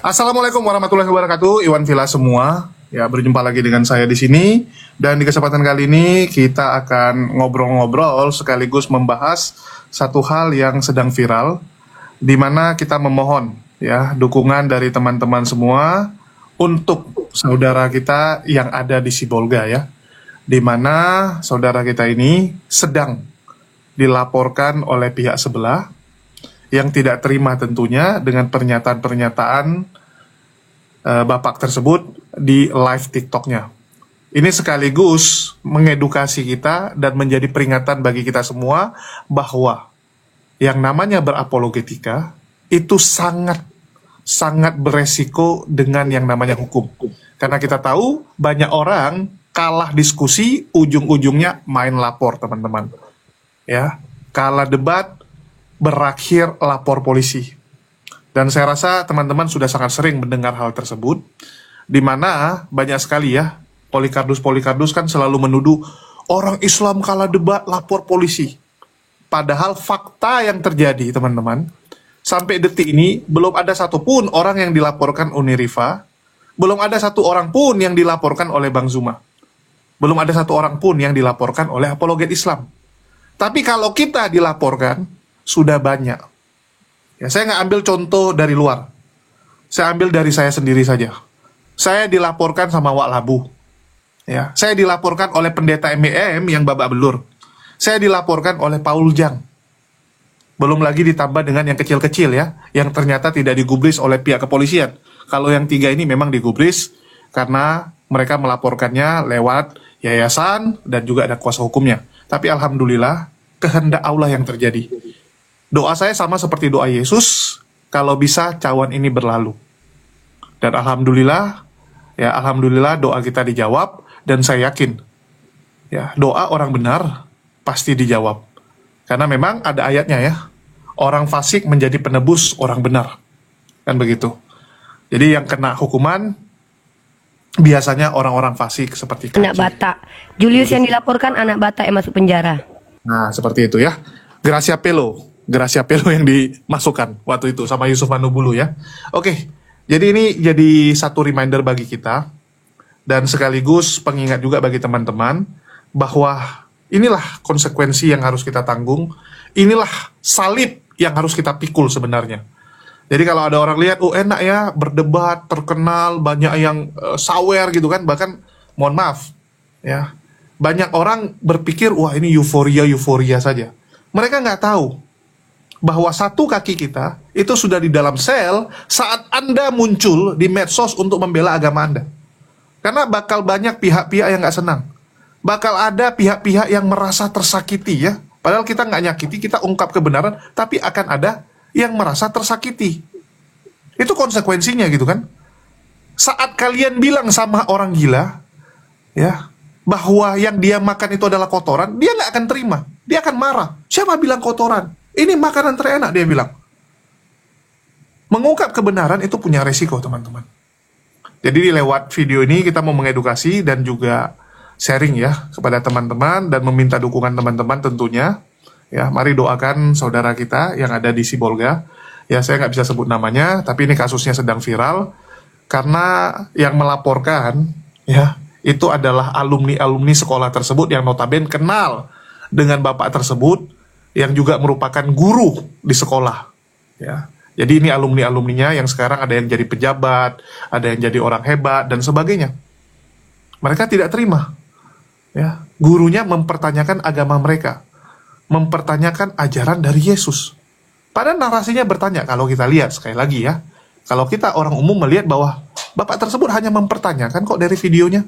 Assalamualaikum warahmatullahi wabarakatuh, Iwan Villa semua. Ya, berjumpa lagi dengan saya di sini. Dan di kesempatan kali ini kita akan ngobrol-ngobrol sekaligus membahas satu hal yang sedang viral, di mana kita memohon ya dukungan dari teman-teman semua untuk saudara kita yang ada di Sibolga ya, di mana saudara kita ini sedang dilaporkan oleh pihak sebelah yang tidak terima tentunya dengan pernyataan-pernyataan Bapak tersebut di live TikToknya. Ini sekaligus mengedukasi kita dan menjadi peringatan bagi kita semua bahwa yang namanya berapologetika itu sangat beresiko dengan yang namanya hukum. Karena kita tahu banyak orang kalah diskusi, ujung-ujungnya main lapor, teman-teman. Ya, kalah debat, berakhir lapor polisi. Dan saya rasa teman-teman sudah sangat sering mendengar hal tersebut, di mana banyak sekali ya, Polikardus kan selalu menuduh orang Islam kalah debat lapor polisi. Padahal fakta yang terjadi, teman-teman, sampai detik ini belum ada satupun orang yang dilaporkan Unirifa, belum ada satu orang pun yang dilaporkan oleh Bang Zuma, belum ada satu orang pun yang dilaporkan oleh apologet Islam. Tapi kalau kita dilaporkan, sudah banyak. Ya, saya nggak ambil contoh dari luar. Saya ambil dari saya sendiri saja. Saya dilaporkan sama Wak Labu. Ya, saya dilaporkan oleh pendeta MEM yang babak belur. Saya dilaporkan oleh Paul Jang. Belum lagi ditambah dengan yang kecil-kecil ya, yang ternyata tidak digubris oleh pihak kepolisian. Kalau yang 3 ini memang digubris karena mereka melaporkannya lewat yayasan dan juga ada kuasa hukumnya. Tapi alhamdulillah, kehendak Allah yang terjadi. Doa saya sama seperti doa Yesus, kalau bisa cawan ini berlalu. Dan alhamdulillah doa kita dijawab, dan saya yakin ya doa orang benar pasti dijawab. Karena memang ada ayatnya ya, orang fasik menjadi penebus orang benar. Kan begitu. Jadi yang kena hukuman biasanya orang-orang fasik seperti Kaji. Anak Batak. Julius yang dilaporkan anak Batak yang masuk penjara. Nah, seperti itu ya. Gracia Pelo yang dimasukkan waktu itu sama Yusuf Manubulu ya. Oke, jadi ini jadi satu reminder bagi kita dan sekaligus pengingat juga bagi teman-teman bahwa inilah konsekuensi yang harus kita tanggung, inilah salib yang harus kita pikul sebenarnya. Jadi kalau ada orang lihat, oh enak ya berdebat, terkenal, banyak yang sawer gitu kan, bahkan mohon maaf ya, banyak orang berpikir wah ini euforia saja. Mereka nggak tahu bahwa satu kaki kita itu sudah di dalam sel saat Anda muncul di medsos untuk membela agama Anda. Karena bakal banyak pihak-pihak yang nggak senang. Bakal ada pihak-pihak yang merasa tersakiti ya. Padahal kita nggak nyakiti, kita ungkap kebenaran, tapi akan ada yang merasa tersakiti. Itu konsekuensinya gitu kan. Saat kalian bilang sama orang gila, ya, bahwa yang dia makan itu adalah kotoran, dia nggak akan terima. Dia akan marah. Siapa bilang kotoran? Ini makanan terenak, dia bilang. Mengungkap kebenaran itu punya resiko, teman-teman. Jadi lewat video ini kita mau mengedukasi dan juga sharing ya kepada teman-teman dan meminta dukungan teman-teman tentunya. Ya, mari doakan saudara kita yang ada di Sibolga. Ya, saya nggak bisa sebut namanya, tapi ini kasusnya sedang viral karena yang melaporkan ya itu adalah alumni sekolah tersebut yang notabene kenal dengan bapak tersebut yang juga merupakan guru di sekolah ya. Jadi ini alumninya yang sekarang ada yang jadi pejabat, ada yang jadi orang hebat dan sebagainya. Mereka tidak terima ya, gurunya mempertanyakan agama mereka, mempertanyakan ajaran dari Yesus. Padahal narasinya bertanya, kalau kita lihat sekali lagi ya, kalau kita orang umum melihat bahwa bapak tersebut hanya mempertanyakan kok dari videonya.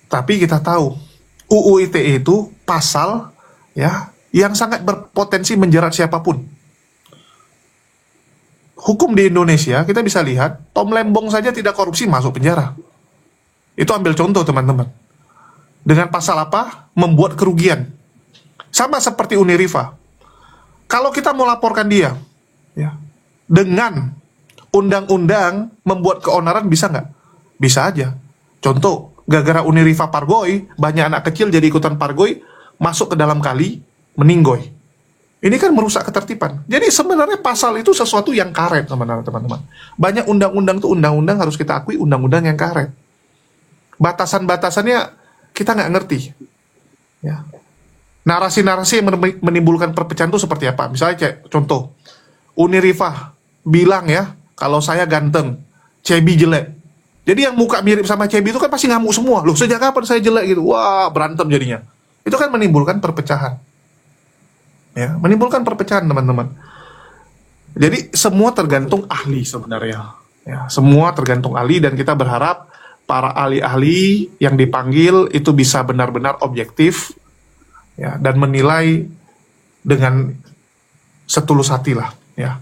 Tapi kita tahu UU ITE itu pasal ya yang sangat berpotensi menjerat siapapun. Hukum di Indonesia kita bisa lihat Tom Lembong saja tidak korupsi masuk penjara. Itu ambil contoh teman-teman. Dengan pasal apa? Membuat kerugian. Sama seperti Unirifa. Kalau kita mau laporkan dia ya, dengan undang-undang membuat keonaran bisa nggak? Bisa aja. Contoh, gara-gara Unirifa pargoi, banyak anak kecil jadi ikutan pargoi, masuk ke dalam kali, meninggoy. Ini kan merusak ketertiban. Jadi sebenarnya pasal itu sesuatu yang karet, teman-teman. Banyak undang-undang tuh undang-undang harus kita akui undang-undang yang karet. Batasan-batasannya kita nggak ngerti. Ya. Narasi-narasi yang menimbulkan perpecahan itu seperti apa? Misalnya contoh, Uni Rifah bilang ya, kalau saya ganteng, Cebi jelek. Jadi yang muka mirip sama Cebi itu kan pasti ngamuk semua. Loh, sejak kapan saya jelek gitu? Wah, berantem jadinya. Itu kan menimbulkan perpecahan. Ya, menimbulkan perpecahan, teman-teman. Jadi semua tergantung ahli sebenarnya. Ya, semua tergantung ahli dan kita berharap para ahli-ahli yang dipanggil itu bisa benar-benar objektif ya, dan menilai dengan setulus hati lah. Ya.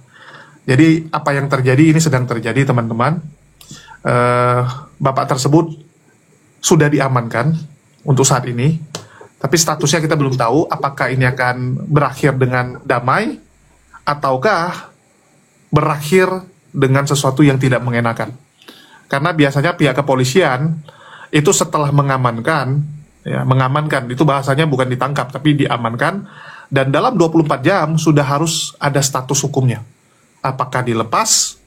Jadi apa yang terjadi ini sedang terjadi, teman-teman. Bapak tersebut sudah diamankan untuk saat ini. Tapi statusnya kita belum tahu apakah ini akan berakhir dengan damai ataukah berakhir dengan sesuatu yang tidak mengenakan. Karena biasanya pihak kepolisian itu setelah mengamankan itu bahasanya bukan ditangkap tapi diamankan, dan dalam 24 jam sudah harus ada status hukumnya. Apakah dilepas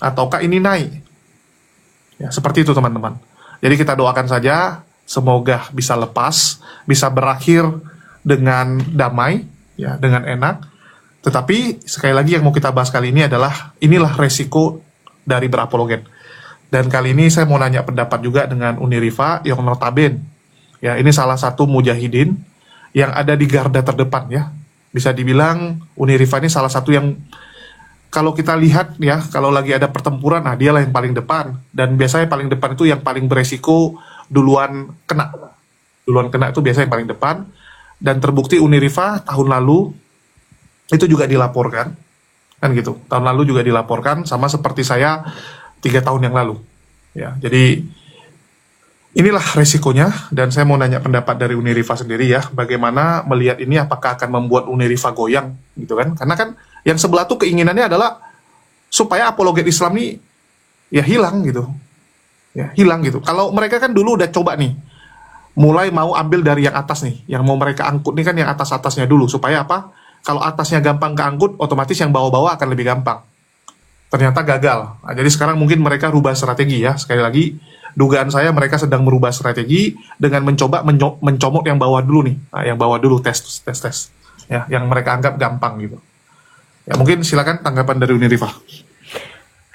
ataukah ini naik. Ya, seperti itu, teman-teman. Jadi kita doakan saja semoga bisa lepas, bisa berakhir dengan damai, ya, dengan enak. Tetapi sekali lagi yang mau kita bahas kali ini adalah inilah resiko dari berapologet. Dan kali ini saya mau nanya pendapat juga dengan Uni Rifah yang notabene, ya, ini salah satu mujahidin yang ada di garda terdepan, ya. Bisa dibilang Uni Rifah ini salah satu yang kalau kita lihat ya, kalau lagi ada pertempuran, nah dialah yang paling depan. Dan biasanya paling depan itu yang paling beresiko duluan kena itu biasanya yang paling depan. Dan terbukti Uni Rifah tahun lalu itu juga dilaporkan, kan gitu. Tahun lalu juga dilaporkan, sama seperti saya 3 tahun yang lalu. Ya, jadi inilah resikonya. Dan saya mau nanya pendapat dari Uni Rifah sendiri ya, bagaimana melihat ini, apakah akan membuat Uni Rifah goyang gitu kan? Karena kan yang sebelah tuh keinginannya adalah supaya apologet Islam ini ya hilang gitu. Ya, hilang gitu. Kalau mereka kan dulu udah coba nih, mulai mau ambil dari yang atas nih, yang mau mereka angkut nih kan yang atas-atasnya dulu, supaya apa? Kalau atasnya gampang keangkut, otomatis yang bawah-bawah akan lebih gampang. Ternyata gagal. Nah, jadi sekarang mungkin mereka rubah strategi ya. Sekali lagi, dugaan saya mereka sedang merubah strategi dengan mencoba mencomot yang bawah dulu nih. Nah, yang bawah dulu tes. Ya, yang mereka anggap gampang gitu. Ya, mungkin silakan tanggapan dari Uni Rifah.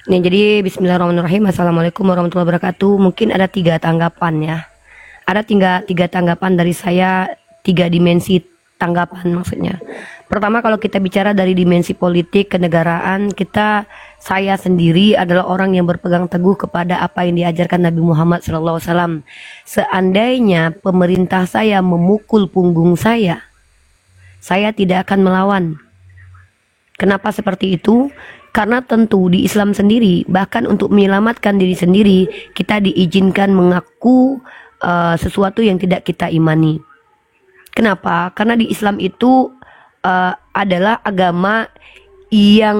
Nih, jadi bismillahirrahmanirrahim. Assalamualaikum warahmatullahi wabarakatuh. Mungkin ada 3 tanggapan ya. Ada tiga tanggapan dari saya, 3 dimensi tanggapan maksudnya. Pertama, kalau kita bicara dari dimensi politik kenegaraan, saya sendiri adalah orang yang berpegang teguh kepada apa yang diajarkan Nabi Muhammad SAW. Seandainya pemerintah saya memukul punggung saya tidak akan melawan. Kenapa seperti itu? Karena tentu di Islam sendiri, bahkan untuk menyelamatkan diri sendiri, kita diizinkan mengaku sesuatu yang tidak kita imani. Kenapa? Karena di Islam itu adalah agama yang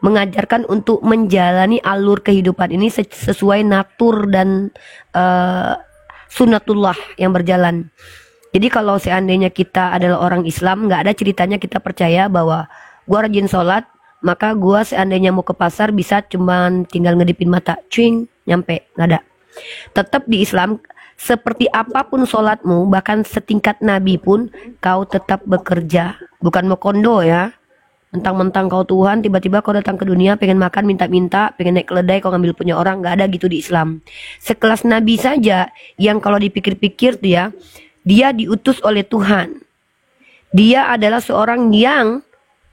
mengajarkan untuk menjalani alur kehidupan ini sesuai natur dan sunnatullah yang berjalan. Jadi kalau seandainya kita adalah orang Islam, nggak ada ceritanya kita percaya bahwa gua rajin sholat, maka gua seandainya mau ke pasar bisa cuman tinggal ngedipin mata, cuing, nyampe, nggak ada. Tetap di Islam, seperti apapun sholatmu, bahkan setingkat Nabi pun, kau tetap bekerja. Bukan mau kondo ya. Mentang-mentang kau Tuhan, tiba-tiba kau datang ke dunia, pengen makan, minta-minta, pengen naik keledai, kau ngambil punya orang. Nggak ada gitu di Islam. Sekelas Nabi saja, yang kalau dipikir-pikir tuh ya, dia diutus oleh Tuhan. Dia adalah seorang yang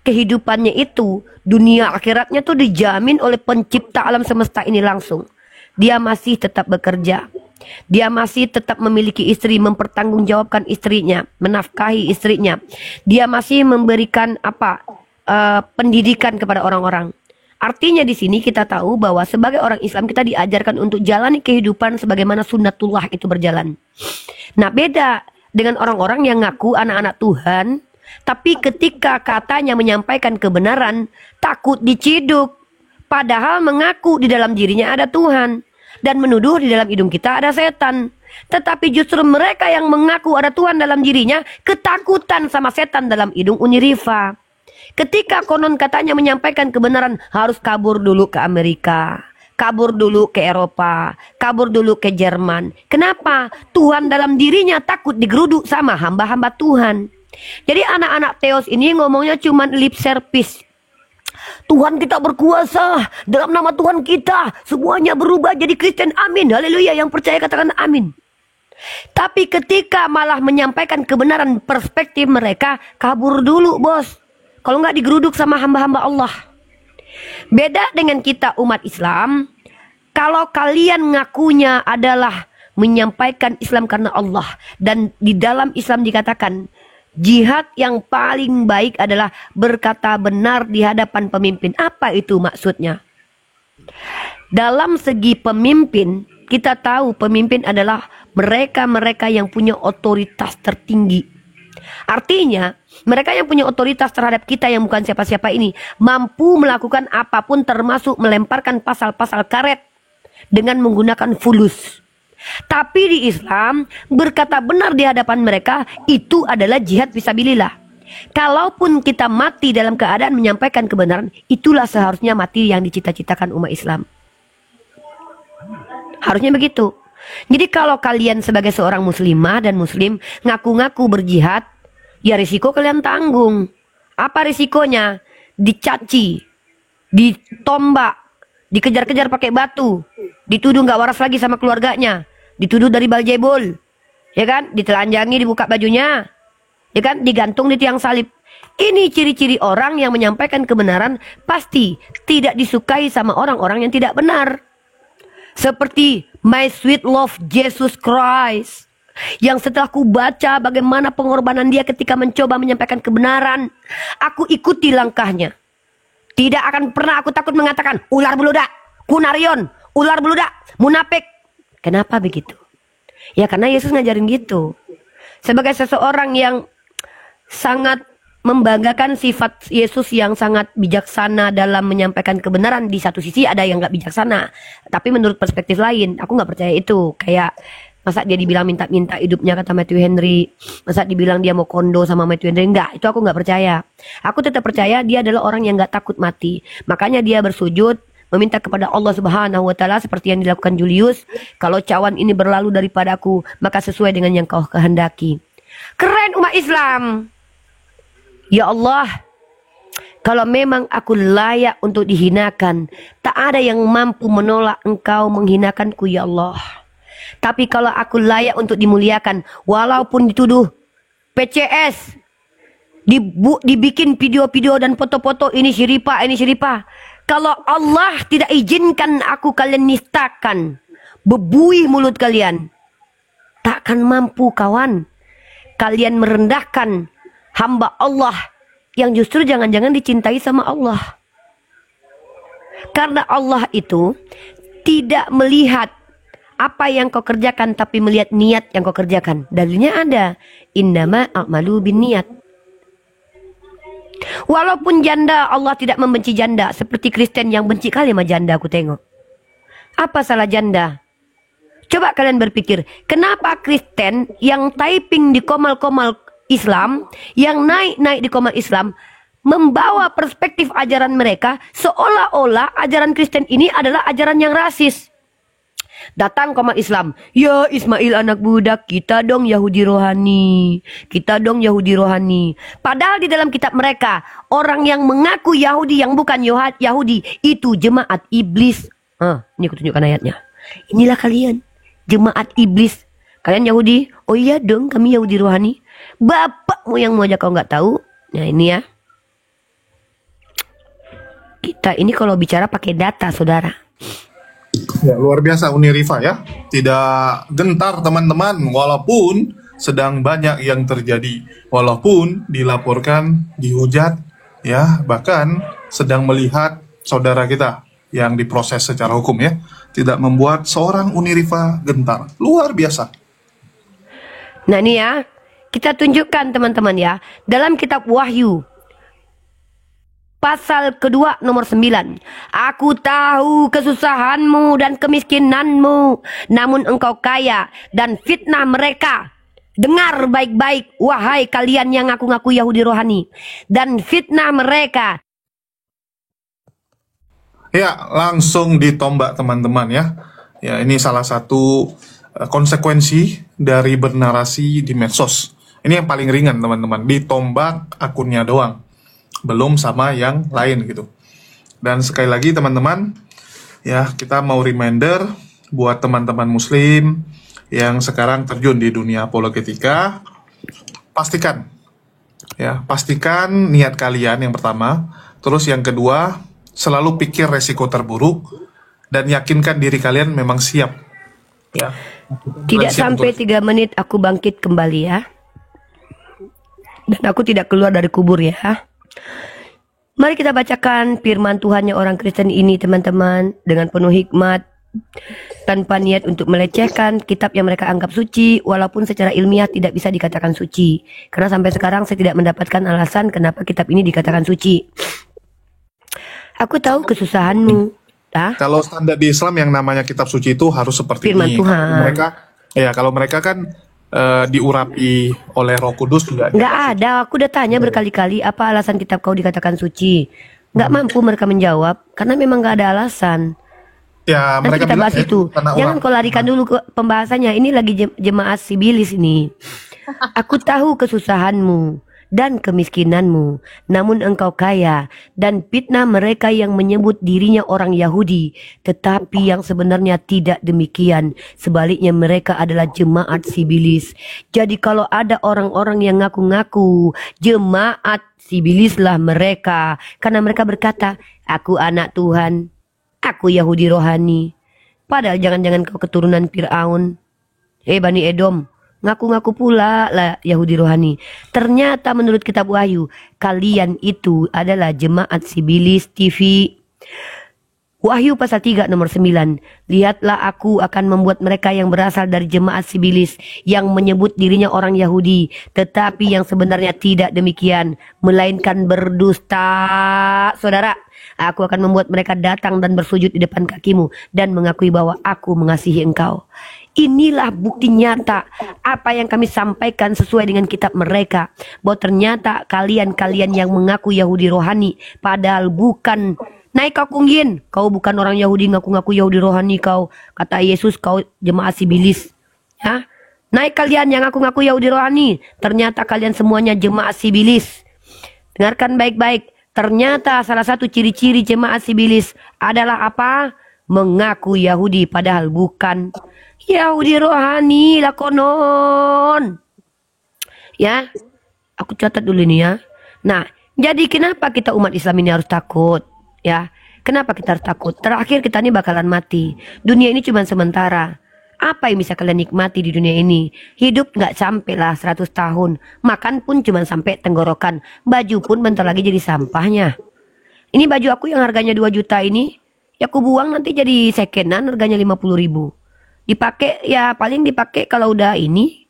kehidupannya itu, dunia akhiratnya tuh dijamin oleh pencipta alam semesta ini langsung. Dia masih tetap bekerja. Dia masih tetap memiliki istri, mempertanggungjawabkan istrinya, menafkahi istrinya. Dia masih memberikan pendidikan kepada orang-orang. Artinya di sini kita tahu bahwa sebagai orang Islam kita diajarkan untuk jalani kehidupan sebagaimana sunnatullah itu berjalan. Nah, beda dengan orang-orang yang ngaku anak-anak Tuhan, tapi ketika katanya menyampaikan kebenaran takut diciduk, padahal mengaku di dalam dirinya ada Tuhan. Dan menuduh di dalam hidung kita ada setan. Tetapi justru mereka yang mengaku ada Tuhan dalam dirinya ketakutan sama setan dalam hidung Uniriva. Ketika konon katanya menyampaikan kebenaran harus kabur dulu ke Amerika, kabur dulu ke Eropa, kabur dulu ke Jerman. Kenapa? Tuhan dalam dirinya takut digeruduk sama hamba-hamba Tuhan. Jadi anak-anak Theos ini ngomongnya cuma lip service. Tuhan kita berkuasa, dalam nama Tuhan kita semuanya berubah jadi Kristen, amin, haleluya. Yang percaya katakan amin. Tapi ketika malah menyampaikan kebenaran perspektif mereka, kabur dulu bos. Kalau nggak digeruduk sama hamba-hamba Allah. Beda dengan kita umat Islam, kalau kalian ngakunya adalah menyampaikan Islam karena Allah, dan di dalam Islam dikatakan jihad yang paling baik adalah berkata benar di hadapan pemimpin. Apa itu maksudnya? Dalam segi pemimpin, kita tahu pemimpin adalah mereka-mereka yang punya otoritas tertinggi. Artinya, mereka yang punya otoritas terhadap kita yang bukan siapa-siapa ini mampu melakukan apapun termasuk melemparkan pasal-pasal karet dengan menggunakan fulus. Tapi di Islam, berkata benar di hadapan mereka itu adalah jihad fisabilillah. Kalaupun kita mati dalam keadaan menyampaikan kebenaran, itulah seharusnya mati yang dicita-citakan umat Islam. Harusnya begitu. Jadi kalau kalian sebagai seorang muslimah dan muslim ngaku-ngaku berjihad, ya risiko kalian tanggung. Apa risikonya? Dicaci, ditombak, dikejar-kejar pakai batu, dituduh nggak waras lagi sama keluarganya, dituduh dari baljebol, ya kan? Ditelanjangi, dibuka bajunya, ya kan? Digantung di tiang salib. Ini ciri-ciri orang yang menyampaikan kebenaran pasti tidak disukai sama orang-orang yang tidak benar. Seperti My Sweet Love Jesus Christ, yang setelah ku baca bagaimana pengorbanan dia ketika mencoba menyampaikan kebenaran, aku ikuti langkahnya. Tidak akan pernah aku takut mengatakan ular beludak, kunarion, ular beludak, munafik. Kenapa begitu? Ya karena Yesus ngajarin gitu. Sebagai seseorang yang sangat membanggakan sifat Yesus yang sangat bijaksana dalam menyampaikan kebenaran, di satu sisi ada yang gak bijaksana. Tapi menurut perspektif lain, aku gak percaya itu. Kayak masa dia dibilang minta-minta hidupnya kata Matthew Henry, masa dibilang dia mau kondo sama Matthew Henry, enggak, itu aku gak percaya. Aku tetap percaya dia adalah orang yang gak takut mati. Makanya dia bersujud meminta kepada Allah Subhanahu wa taala seperti yang dilakukan Julius, kalau cawan ini berlalu daripadaku, maka sesuai dengan yang kau kehendaki. Keren umat Islam. Ya Allah, kalau memang aku layak untuk dihinakan, tak ada yang mampu menolak engkau menghinakanku ya Allah. Tapi kalau aku layak untuk dimuliakan, walaupun dituduh PCS, dibikin video-video dan foto-foto ini syiripah, ini syiripah. Kalau Allah tidak izinkan aku, kalian nistakan, bebuih mulut kalian. Takkan mampu kawan. Kalian merendahkan hamba Allah yang justru jangan-jangan dicintai sama Allah. Karena Allah itu tidak melihat apa yang kau kerjakan, tapi melihat niat yang kau kerjakan. Dalilnya ada, innama a'malu binniyat. Walaupun janda, Allah tidak membenci janda. Seperti Kristen yang benci kali sama janda, aku tengok. Apa salah janda? Coba kalian berpikir, kenapa Kristen yang typing di komal-komal Islam, yang naik-naik di komal Islam, membawa perspektif ajaran mereka seolah-olah ajaran Kristen ini adalah ajaran yang rasis. Datang komal Islam, ya Ismail anak budak, kita dong Yahudi rohani, kita dong Yahudi rohani. Padahal di dalam kitab mereka, orang yang mengaku Yahudi yang bukan Yahudi itu jemaat iblis. Ini aku tunjukkan ayatnya. Inilah kalian, jemaat iblis. Kalian Yahudi? Oh iya dong, kami Yahudi rohani. Bapakmu yang mau aja kau nggak tahu. Nah ini ya. Kita ini kalau bicara pakai data, saudara. Ya, luar biasa Uniriva ya. Tidak gentar teman-teman, walaupun sedang banyak yang terjadi. Walaupun dilaporkan, dihujat, ya, bahkan sedang melihat saudara kita yang diproses secara hukum ya. Tidak membuat seorang Uniriva gentar. Luar biasa. Nah ini ya, kita tunjukkan teman-teman ya. Dalam kitab Wahyu, pasal kedua nomor 9. Aku tahu kesusahanmu dan kemiskinanmu, namun engkau kaya, dan fitnah mereka. Dengar baik-baik, wahai kalian yang ngaku-ngaku Yahudi rohani, dan fitnah mereka. Ya, langsung ditombak teman-teman ya. Ya, ini salah satu konsekuensi dari bernarasi di medsos. Ini yang paling ringan teman-teman, ditombak akunnya doang. Belum sama yang lain gitu. Dan sekali lagi teman-teman, ya kita mau reminder buat teman-teman muslim yang sekarang terjun di dunia apologetika, pastikan niat kalian yang pertama, terus yang kedua, selalu pikir resiko terburuk dan yakinkan diri kalian memang siap. Ya. Tidak sampai 3 menit aku bangkit kembali ya. Dan aku tidak keluar dari kubur ya. Mari kita bacakan firman Tuhannya orang Kristen ini teman-teman, dengan penuh hikmat, tanpa niat untuk melecehkan kitab yang mereka anggap suci, walaupun secara ilmiah tidak bisa dikatakan suci. Karena sampai sekarang saya tidak mendapatkan alasan kenapa kitab ini dikatakan suci. Aku tahu kesusahanmu. Kalau standar di Islam yang namanya kitab suci itu harus seperti firman ini. Tuhan. Kalau mereka kan diurapi oleh Roh Kudus juga. Nggak ada. Aku udah tanya berkali-kali apa alasan kitab kau dikatakan suci. Nggak mampu mereka menjawab karena memang nggak ada alasan. Ya, nanti mereka kita bahas itu. Jangan kau larikan dulu ke pembahasannya. Ini lagi jemaat sibilis ini. Aku tahu kesusahanmu dan kemiskinanmu, namun engkau kaya, dan fitnah mereka yang menyebut dirinya orang Yahudi, tetapi yang sebenarnya tidak demikian. Sebaliknya mereka adalah jemaat sibilis. Jadi kalau ada orang-orang yang ngaku-ngaku jemaat sibilislah mereka, karena mereka berkata, aku anak Tuhan, aku Yahudi rohani. Padahal jangan-jangan kau keturunan Fir'aun. Bani Edom, ngaku-ngaku pula lah Yahudi rohani. Ternyata menurut kitab Wahyu, kalian itu adalah jemaat sibilis TV. Wahyu pasal 3 nomor 9. Lihatlah aku akan membuat mereka yang berasal dari jemaat sibilis, yang menyebut dirinya orang Yahudi, tetapi yang sebenarnya tidak demikian, melainkan berdusta. Saudara, aku akan membuat mereka datang dan bersujud di depan kakimu dan mengakui bahwa aku mengasihi engkau. Inilah bukti nyata apa yang kami sampaikan sesuai dengan kitab mereka, bahwa ternyata kalian yang mengaku Yahudi rohani padahal bukan. Naik kau kungin, kau bukan orang Yahudi, ngaku-ngaku Yahudi rohani kau. Kata Yesus, kau jemaat sibilis. Ya? Naik kalian yang ngaku-ngaku Yahudi rohani, ternyata kalian semuanya jemaat sibilis. Dengarkan baik-baik. Ternyata salah satu ciri-ciri jemaat sibilis adalah apa? Mengaku Yahudi padahal bukan. Yahudi rohani lah konon. Ya, aku catat dulu nih ya. Nah, jadi kenapa kita umat Islam ini harus takut? Ya, kenapa kita harus takut? Terakhir kita ini bakalan mati. Dunia ini cuma sementara. Apa yang bisa kalian nikmati di dunia ini? Hidup nggak sampai lah 100 tahun. Makan pun cuma sampai tenggorokan. Baju pun bentar lagi jadi sampahnya. Ini baju aku yang harganya 2 juta ini, ya aku buang nanti jadi secondan harganya 50.000. Dipakai ya paling dipakai kalau udah ini.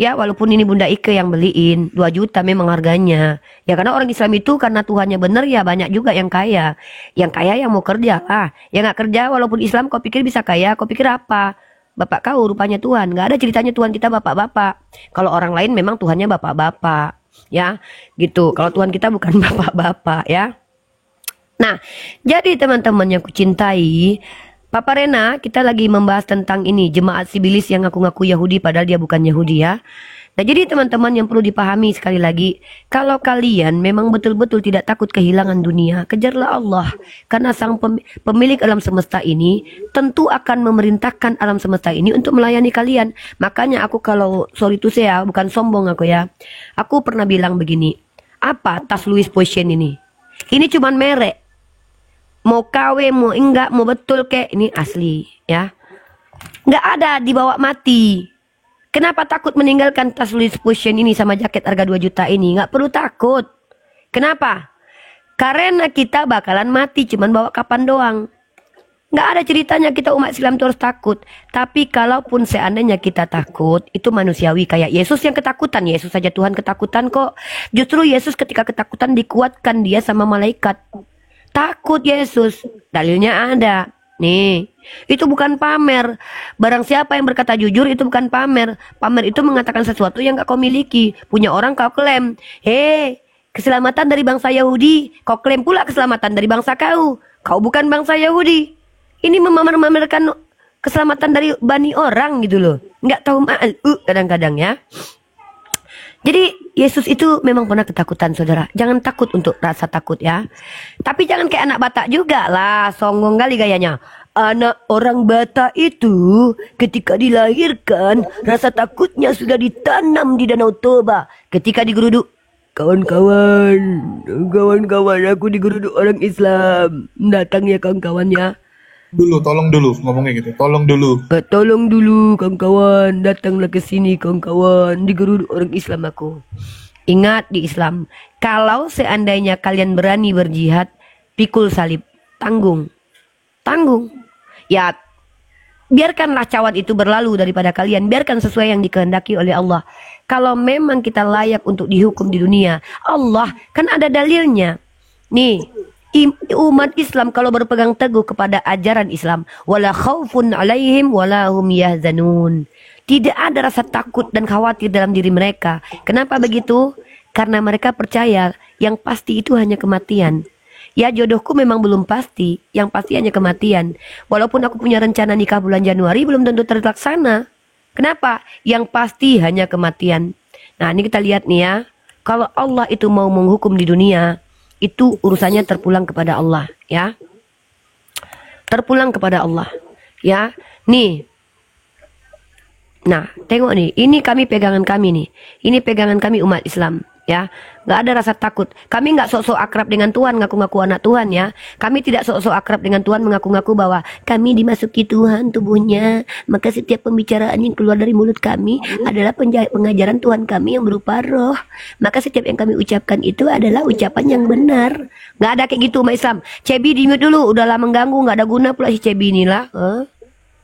Ya walaupun ini Bunda Ike yang beliin 2 juta memang harganya. Ya karena orang Islam itu karena Tuhannya bener ya banyak juga yang kaya. Yang kaya yang mau kerja lah. Yang nggak kerja walaupun Islam kau pikir bisa kaya, kau pikir apa? Bapak kau rupanya Tuhan. Nggak ada ceritanya Tuhan kita bapak-bapak. Kalau orang lain memang Tuhannya bapak-bapak. Ya gitu. Kalau Tuhan kita bukan bapak-bapak ya. Nah jadi teman-teman yang kucintai, Papa Rena, kita lagi membahas tentang ini, jemaat sibilis yang ngaku-ngaku Yahudi padahal dia bukan Yahudi ya. Nah jadi teman-teman yang perlu dipahami sekali lagi, kalau kalian memang betul-betul tidak takut kehilangan dunia, kejarlah Allah. Karena sang pemilik alam semesta ini tentu akan memerintahkan alam semesta ini untuk melayani kalian. Makanya aku kalau, sorry to say ya, bukan sombong aku ya. Aku pernah bilang begini, apa tas Louis Vuitton ini? Ini cuman merek. Mau KW, mau enggak, mau betul kek, ini asli ya. Nggak ada dibawa mati. Kenapa takut meninggalkan tas Louis Vuitton ini sama jaket harga 2 juta ini? Nggak perlu takut. Kenapa? Karena kita bakalan mati cuman bawa kapan doang. Nggak ada ceritanya kita umat Islam itu harus takut. Tapi kalaupun seandainya kita takut, itu manusiawi. Kayak Yesus yang ketakutan. Yesus saja Tuhan ketakutan kok. Justru Yesus ketika ketakutan dikuatkan dia sama malaikat. Takut Yesus. Dalilnya ada. Nih, itu bukan pamer. Barang siapa yang berkata jujur itu bukan pamer. Pamer itu mengatakan sesuatu yang gak kau miliki. Punya orang kau klaim. Keselamatan dari bangsa Yahudi. Kau klaim pula keselamatan dari bangsa kau. Kau bukan bangsa Yahudi. Ini memamer-mamerkan keselamatan dari bani orang gitu loh. Nggak tahu kadang-kadang ya. Jadi Yesus itu memang pernah ketakutan saudara. Jangan takut untuk rasa takut ya. Tapi jangan kayak anak Batak juga lah. Songong kali gayanya. Anak orang Batak itu ketika dilahirkan rasa takutnya sudah ditanam di Danau Toba. Ketika digeruduk, kawan-kawan aku digeruduk orang Islam. Datang ya kawan-kawannya. Tolong dulu ngomongnya gitu. Tolong dulu kawan-kawan, datanglah ke sini kawan-kawan, digeruduk orang Islam aku. Ingat di Islam, kalau seandainya kalian berani berjihad, pikul salib, tanggung. Ya, biarkanlah cawan itu berlalu daripada kalian, biarkan sesuai yang dikehendaki oleh Allah. Kalau memang kita layak untuk dihukum di dunia, Allah kan ada dalilnya. Nih, umat Islam kalau berpegang teguh kepada ajaran Islam, wala khaufun alaihim wala hum yahzanun. Tidak ada rasa takut dan khawatir dalam diri mereka. Kenapa begitu? Karena mereka percaya yang pasti itu hanya kematian. Ya, jodohku memang belum pasti, yang pasti hanya kematian. Walaupun aku punya rencana nikah bulan Januari belum tentu terlaksana. Kenapa? Yang pasti hanya kematian. Nah, ini kita lihat nih ya. Kalau Allah itu mau menghukum di dunia, itu urusannya terpulang kepada Allah ya. Terpulang kepada Allah ya. Nih. Nah, tengok nih, ini pegangan kami nih. Ini pegangan kami umat Islam ya. Nggak ada rasa takut. Kami nggak sok-sok akrab dengan Tuhan, ngaku-ngaku anak Tuhan ya. Kami tidak sok-sok akrab dengan Tuhan, mengaku-ngaku bahwa kami dimasuki Tuhan tubuhnya. Maka setiap pembicaraan yang keluar dari mulut kami adalah pengajaran Tuhan kami yang berupa roh. Maka setiap yang kami ucapkan itu adalah ucapan yang benar. Nggak ada kayak gitu umat Islam. Cebi di mute dulu, udahlah mengganggu, nggak ada guna pula si Cebi inilah.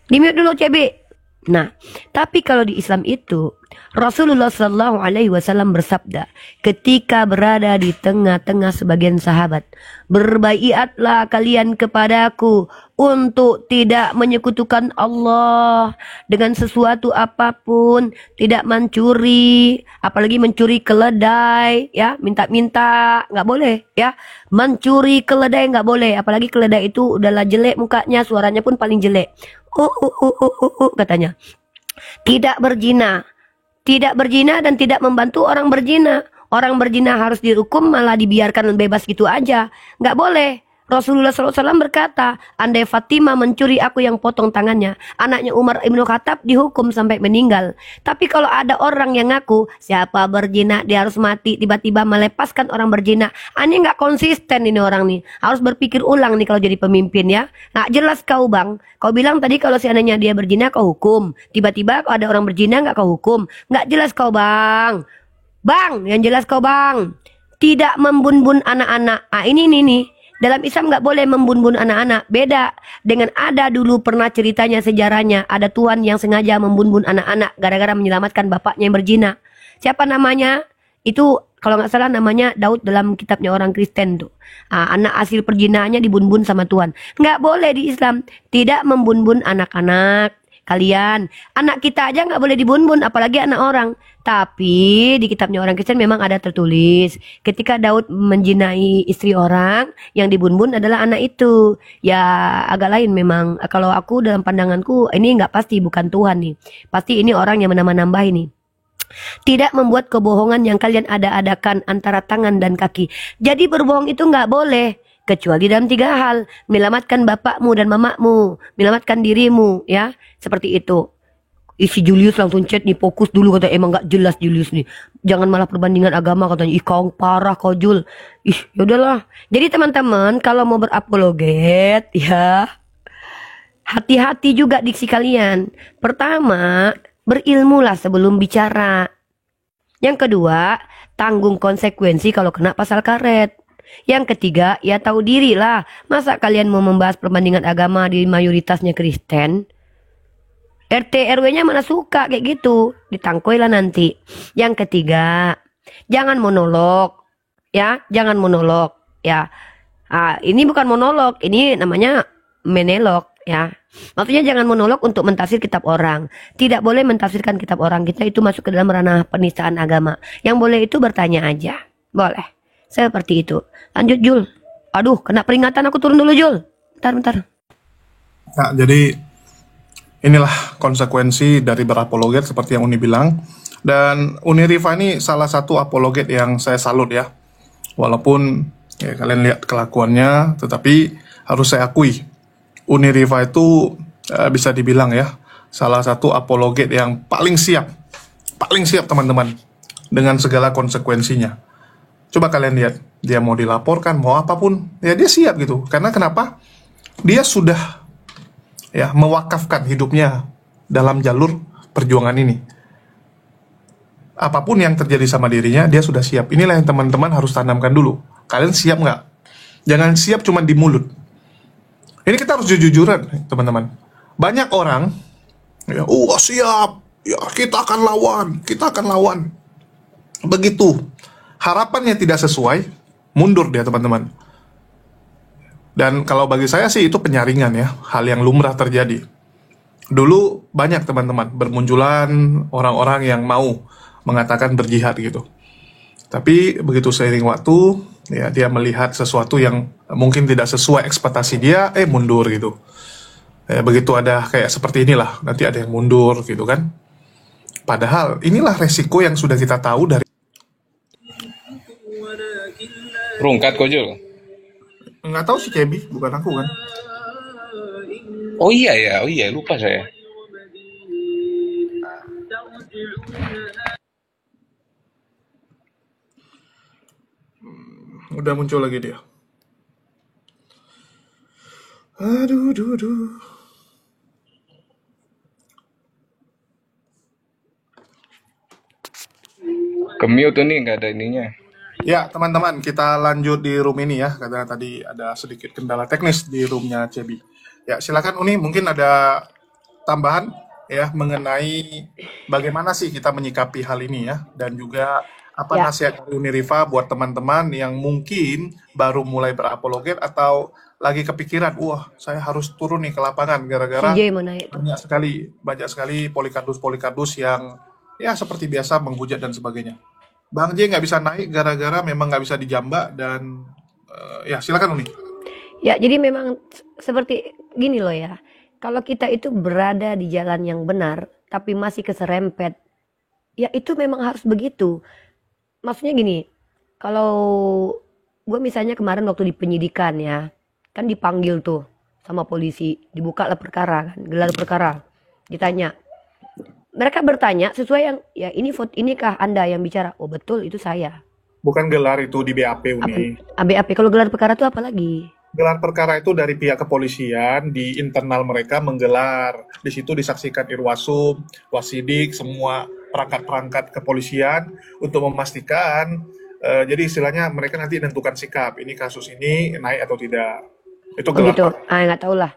Di mute dulu Cebi. Nah, tapi kalau di Islam itu Rasulullah Shallallahu Alaihi Wasallam bersabda, ketika berada di tengah-tengah sebagian sahabat, berbaiatlah kalian kepadaku untuk tidak menyekutukan Allah dengan sesuatu apapun, tidak mencuri, apalagi mencuri keledai, ya, minta-minta nggak boleh, ya, mencuri keledai nggak boleh, apalagi keledai itu udahlah jelek mukanya, suaranya pun paling jelek. Katanya. Tidak berzina dan tidak membantu orang berzina. Orang berzina harus dihukum, malah dibiarkan bebas gitu aja. Nggak boleh. Rasulullah SAW berkata, andai Fatimah mencuri, aku yang potong tangannya. Anaknya Umar Ibn Khattab dihukum sampai meninggal. Tapi kalau ada orang yang ngaku siapa berzina dia harus mati, tiba-tiba melepaskan orang berzina, ini nggak konsisten ini orang nih. Harus berpikir ulang nih kalau jadi pemimpin ya. Nggak jelas kau bang. Kau bilang tadi kalau seandainya dia berzina kau hukum. Tiba-tiba kalau ada orang berzina nggak kau hukum. Nggak jelas kau bang. Bang, yang jelas kau bang. Tidak membun-bun anak-anak. Ini nih. Dalam Islam nggak boleh membun-bun anak-anak. Beda dengan ada dulu pernah ceritanya sejarahnya. Ada tuan yang sengaja membun-bun anak-anak gara-gara menyelamatkan bapaknya yang berzina. Siapa namanya? Itu kalau nggak salah namanya Daud dalam kitabnya orang Kristen tuh. Anak hasil perjinaannya dibun-bun sama Tuhan. Nggak boleh di Islam. Tidak membun-bun anak-anak. Kalian, anak kita aja nggak boleh dibun-bun, apalagi anak orang. Tapi di kitabnya orang Kristen memang ada tertulis, ketika Daud menjinai istri orang, yang dibun-bun adalah anak itu. Ya agak lain memang. Kalau aku dalam pandanganku ini nggak pasti, bukan Tuhan nih. Pasti ini orang yang menambah-nambah ini. Tidak membuat kebohongan yang kalian ada-adakan antara tangan dan kaki. Jadi berbohong itu nggak boleh. Kecuali dalam 3 hal. Menyelamatkan bapakmu dan mamamu. Menyelamatkan dirimu. Ya. Seperti itu. Si Julius langsung chat nih. Fokus dulu kata. Emang gak jelas Julius nih. Jangan malah perbandingan agama katanya. Kau parah kau Jul. Yaudahlah. Jadi teman-teman. Kalau mau berapologet. Ya. Hati-hati juga diksi kalian. Pertama. Berilmulah sebelum bicara. Yang kedua. Tanggung konsekuensi kalau kena pasal karet. Yang ketiga, ya tahu diri lah. Masa kalian mau membahas perbandingan agama di mayoritasnya Kristen? RT RW-nya mana suka kayak gitu, ditangkoi lah nanti. Yang ketiga, jangan monolog, ya, jangan monolog, ya. Ini bukan monolog, ini namanya menelog, ya. Maksudnya jangan monolog untuk mentafsir kitab orang. Tidak boleh mentafsirkan kitab orang, kita itu masuk ke dalam ranah penistaan agama. Yang boleh itu bertanya aja, boleh. Seperti itu. Lanjut Jul. Aduh, kena peringatan, aku turun dulu Jul. Bentar. Nah, jadi inilah konsekuensi dari berapologet seperti yang Uni bilang. Dan Uni Rifa ini salah satu apologet yang saya salut ya. Walaupun ya kalian lihat kelakuannya, tetapi harus saya akui Uni Rifa itu bisa dibilang ya salah satu apologet yang paling siap teman-teman dengan segala konsekuensinya. Coba kalian lihat, dia mau dilaporkan, mau apapun, ya dia siap gitu. Karena kenapa? Dia sudah ya mewakafkan hidupnya dalam jalur perjuangan ini. Apapun yang terjadi sama dirinya, dia sudah siap. Inilah yang teman-teman harus tanamkan dulu. Kalian siap nggak? Jangan siap cuma di mulut. Ini kita harus jujur-jujuran, teman-teman. Banyak orang, ya, siap, ya kita akan lawan. Begitu harapannya tidak sesuai, mundur dia teman-teman. Dan kalau bagi saya sih itu penyaringan ya, hal yang lumrah terjadi. Dulu banyak teman-teman bermunculan orang-orang yang mau mengatakan berjihad gitu. Tapi begitu seiring waktu, ya dia melihat sesuatu yang mungkin tidak sesuai ekspektasi dia, mundur gitu. Begitu ada kayak seperti inilah, nanti ada yang mundur gitu kan. Padahal inilah resiko yang sudah kita tahu dari. Rungkat kok Jul. Nggak tahu si Kebi, bukan aku kan. Oh iya lupa saya. Udah muncul lagi dia. Aduh. Ke-mute nih, nggak ada ininya. Ya, teman-teman, kita lanjut di room ini ya, karena tadi ada sedikit kendala teknis di roomnya Cebi. Ya, silakan Uni, mungkin ada tambahan ya mengenai bagaimana sih kita menyikapi hal ini ya, dan juga apa Ya. nasihat dari Uni Rifa buat teman-teman yang mungkin baru mulai berapologet atau lagi kepikiran, wah saya harus turun nih ke lapangan gara-gara CJ mau naik tuh. banyak sekali polikardus yang ya seperti biasa menghujat dan sebagainya. Bang J nggak bisa naik gara-gara memang nggak bisa dijambak dan ya silakan Uni. Ya, jadi memang seperti gini loh ya. Kalau kita itu berada di jalan yang benar, tapi masih keserempet, ya itu memang harus begitu. Maksudnya gini, kalau gue misalnya kemarin waktu di penyidikan ya, kan dipanggil tuh sama polisi, dibuka lah perkara kan, gelar perkara, ditanya. Mereka bertanya sesuai yang, ya ini foto, inikah Anda yang bicara? Oh betul, itu saya. Bukan gelar itu di BAP Uni. ABAP, kalau gelar perkara itu apa lagi? Gelar perkara itu dari pihak kepolisian di internal mereka menggelar. Di situ disaksikan Irwasum, Wasidik, semua perangkat-perangkat kepolisian untuk memastikan. Jadi istilahnya mereka nanti menentukan sikap. Ini kasus ini naik atau tidak. Itu Oh gelar gitu, perkara. nggak tahu lah.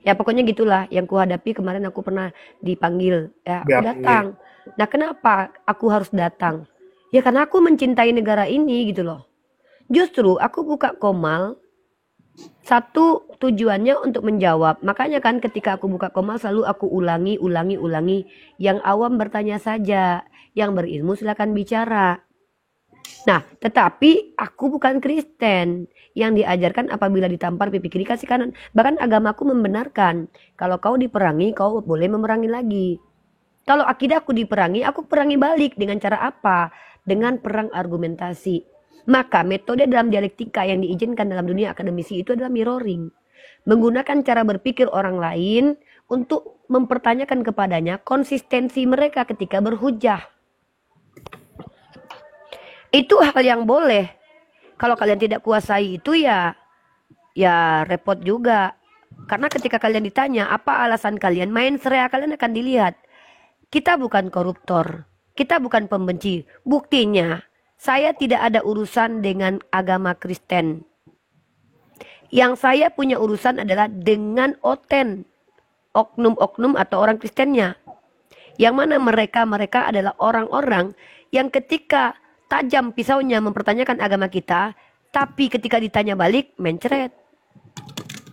Ya pokoknya gitulah yang kuhadapi kemarin. Aku pernah dipanggil, ya aku BAP. datang. Nah kenapa aku harus datang? Ya karena aku mencintai negara ini gitu loh. Justru aku buka Komal, satu tujuannya untuk menjawab. Makanya kan ketika aku buka Komal selalu aku ulangi. Yang awam bertanya saja, yang berilmu silakan bicara. Nah, tetapi aku bukan Kristen yang diajarkan apabila ditampar pipi kiri kasih kanan. Bahkan agamaku membenarkan kalau kau diperangi, kau boleh memerangi lagi. Kalau akidahku diperangi, aku perangi balik. Dengan cara apa? Dengan perang argumentasi. Maka metode dalam dialektika yang diizinkan dalam dunia akademisi itu adalah mirroring. Menggunakan cara berpikir orang lain untuk mempertanyakan kepadanya konsistensi mereka ketika berhujah. Itu hal yang boleh. Kalau kalian tidak kuasai itu ya repot juga. Karena ketika kalian ditanya apa alasan kalian, main serea kalian akan dilihat. Kita bukan koruptor, kita bukan pembenci. Buktinya Saya tidak ada urusan dengan agama Kristen. Yang saya punya urusan adalah dengan oknum-oknum atau orang Kristennya. Yang mana mereka adalah orang-orang yang ketika tajam pisaunya mempertanyakan agama kita, tapi ketika ditanya balik, mencret.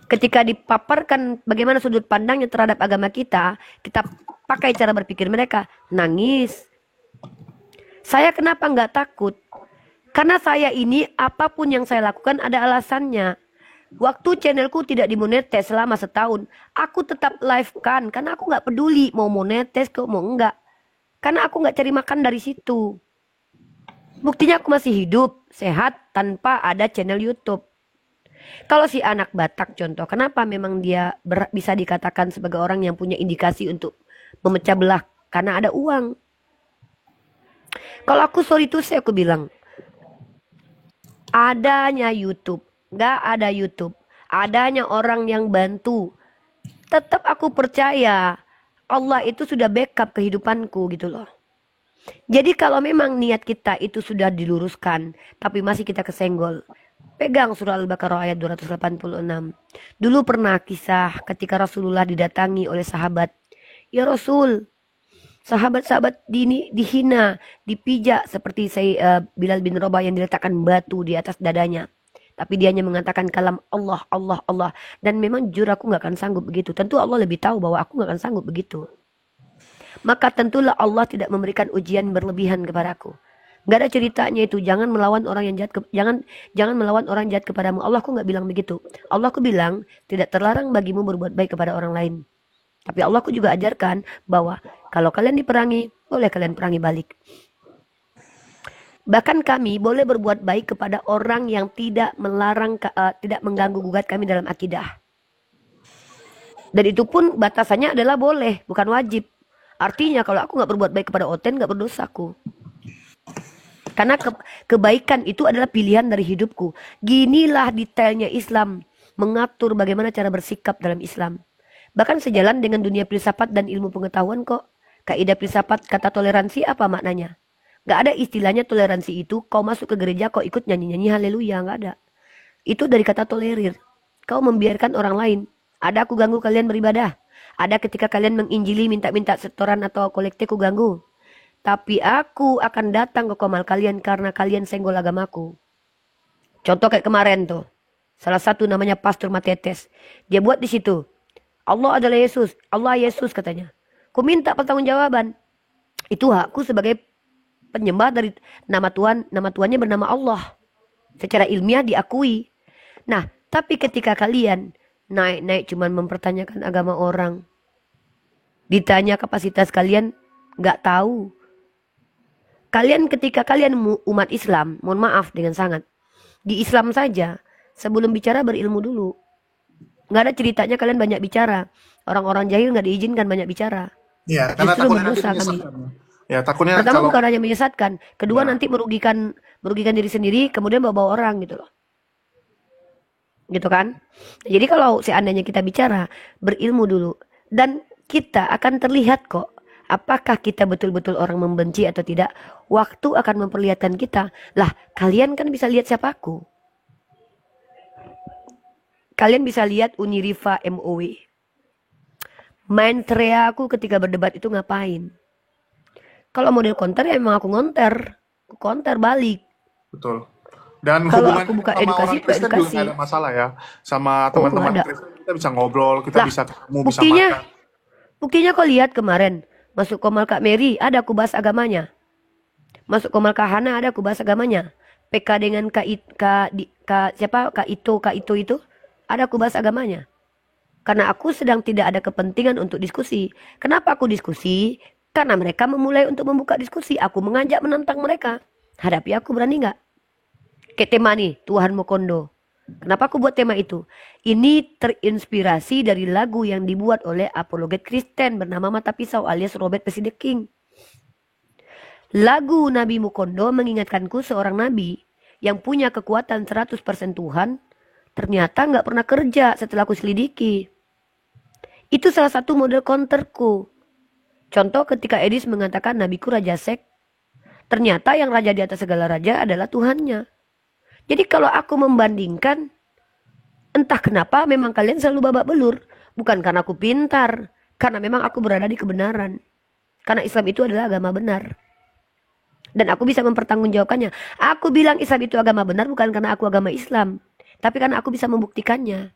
Ketika dipaparkan bagaimana sudut pandangnya terhadap agama kita pakai cara berpikir mereka, nangis. Saya kenapa nggak takut? Karena saya ini apapun yang saya lakukan ada alasannya. Waktu channelku tidak dimonetes selama setahun, aku tetap live kan, karena aku nggak peduli mau monetes kok mau enggak. Karena aku nggak cari makan dari situ. Buktinya aku masih hidup, sehat, tanpa ada channel YouTube. Kalau si anak Batak contoh, kenapa memang dia bisa dikatakan sebagai orang yang punya indikasi untuk memecah belah? Karena ada uang. Kalau aku sorry tuh aku bilang, adanya YouTube, nggak ada YouTube, adanya orang yang bantu, tetap aku percaya Allah itu sudah backup kehidupanku gitu loh. Jadi kalau memang niat kita itu sudah diluruskan, tapi masih kita kesenggol, pegang surah Al-Baqarah ayat 286. Dulu pernah kisah ketika Rasulullah didatangi oleh sahabat. Ya Rasul, sahabat-sahabat dihina, dipijak seperti Bilal bin Rabah yang diletakkan batu di atas dadanya. Tapi dia hanya mengatakan kalam Allah, Allah, Allah. Dan memang jujur aku gak akan sanggup begitu. Tentu Allah lebih tahu bahwa aku gak akan sanggup begitu. Maka tentulah Allah tidak memberikan ujian berlebihan kepadaku. Gak ada ceritanya itu, jangan melawan orang yang jahat, jangan melawan orang jahat kepadamu. Allah ku gak bilang begitu. Allah ku bilang tidak terlarang bagimu berbuat baik kepada orang lain. Tapi Allah ku juga ajarkan bahwa kalau kalian diperangi, boleh kalian perangi balik. Bahkan kami boleh berbuat baik kepada orang yang tidak melarang, tidak mengganggu gugat kami dalam akidah. Dan itu pun batasannya adalah boleh, bukan wajib. Artinya kalau aku gak berbuat baik kepada Oten, gak berdosaku. Karena kebaikan itu adalah pilihan dari hidupku. Ginilah detailnya Islam mengatur bagaimana cara bersikap dalam Islam. Bahkan sejalan dengan dunia filsafat dan ilmu pengetahuan kok. Kaidah filsafat kata toleransi apa maknanya? Gak ada istilahnya toleransi itu kau masuk ke gereja kau ikut nyanyi-nyanyi haleluya, gak ada. Itu dari kata tolerir. Kau membiarkan orang lain. Ada aku ganggu kalian beribadah. Ada ketika kalian menginjili minta-minta setoran atau kolekte ku ganggu. Tapi aku akan datang ke komal kalian karena kalian senggol agamaku. Contoh kayak kemarin tuh. Salah satu namanya Pastor Matetes. Dia buat di situ. Allah adalah Yesus. Allah Yesus katanya. Ku minta pertanggungjawaban. Itu hakku sebagai penyembah dari nama Tuhan. Nama Tuhannya bernama Allah. Secara ilmiah diakui. Nah, tapi ketika kalian naik-naik cuman mempertanyakan agama orang. Ditanya kapasitas kalian, gak tahu. Kalian ketika kalian umat Islam, mohon maaf dengan sangat. Di Islam saja, sebelum bicara berilmu dulu. Gak ada ceritanya kalian banyak bicara. Orang-orang jahil gak diizinkan banyak bicara. Iya, karena Justru takutnya berdosa nanti kami. ya, takutnya Pertama kalau bukan hanya menyesatkan. Kedua ya, nanti merugikan diri sendiri, kemudian bawa orang gitu loh. Gitu kan? Jadi kalau seandainya kita bicara, berilmu dulu. Dan kita akan terlihat kok. Apakah kita betul-betul orang membenci atau tidak? Waktu akan memperlihatkan kita. Lah, kalian kan bisa lihat siapa aku. Kalian bisa lihat Uniriva MOW. Main teriak aku ketika berdebat itu ngapain? Kalau model konter ya emang aku ngonter. Aku konter balik. betul. Dan Kalau hubungan aku buka sama edukasi, orang buka Kristen juga edukasi. nggak ada masalah ya. Sama Oh, teman-teman nggak ada. Kristen kita bisa ngobrol, kita Lah, bisa ketemu, bisa buktinya, makan. buktinya kau lihat kemarin. Masuk komal Kak Mary, ada aku bahas agamanya. Masuk komal Kak Hana, ada aku bahas agamanya. PK dengan Kak Ito itu, ada aku bahas agamanya. Karena aku sedang tidak ada kepentingan untuk diskusi. Kenapa aku diskusi? Karena mereka memulai untuk membuka diskusi. Aku mengajak menantang mereka. Hadapi aku, berani nggak? Kayak tema nih, Tuhan Mokondo. Kenapa aku buat tema itu? Ini terinspirasi dari lagu yang dibuat oleh apologet Kristen bernama Mata Pisau alias Robert Pesci the King. Lagu Nabi Mukondo mengingatkanku seorang nabi yang punya kekuatan 100% Tuhan, ternyata nggak pernah kerja setelah aku selidiki. Itu salah satu model counterku. Contoh ketika Edis mengatakan nabiku Raja Sek, Ternyata yang raja di atas segala raja adalah Tuhannya. Jadi kalau aku membandingkan, entah kenapa memang kalian selalu babak belur. Bukan karena aku pintar, karena memang aku berada di kebenaran. Karena Islam itu adalah agama benar. Dan aku bisa mempertanggungjawabkannya. Aku bilang Islam itu agama benar bukan karena aku agama Islam, tapi karena aku bisa membuktikannya.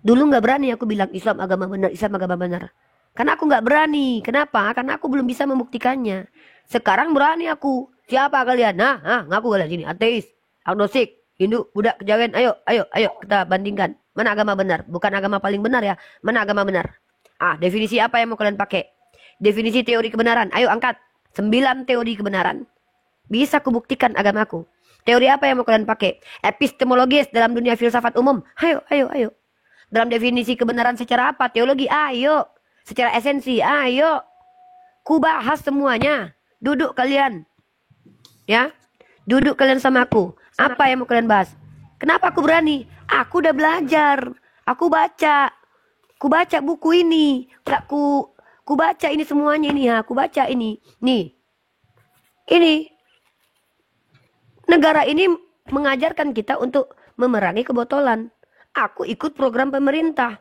Dulu nggak berani aku bilang Islam agama benar, Islam agama benar. Karena aku nggak berani. Kenapa? Karena aku belum bisa membuktikannya. Sekarang berani aku. Siapa kalian? Nah, ngaku kalian sini. Ateis, agnostik, Hindu, Buddha, kejawen. Ayo kita bandingkan. Mana agama benar? Bukan agama paling benar ya. Mana agama benar? Definisi apa yang mau kalian pakai? Definisi teori kebenaran. Ayo angkat. 9 teori kebenaran. Bisa kubuktikan agamaku. Teori apa yang mau kalian pakai? Epistemologis dalam dunia filsafat umum. Ayo. Dalam definisi kebenaran secara apa? Teologi. Ayo. Secara esensi. Ayo. Ku bahas semuanya. Duduk kalian. Ya. Duduk kalian sama aku. Apa yang mau kalian bahas? Kenapa aku berani? Aku udah belajar. Aku baca. Ku baca buku ini. Ku baca ini semuanya ini. Aku baca ini. Nih. Ini. Negara ini mengajarkan kita untuk memerangi kebotolan. Aku ikut program pemerintah.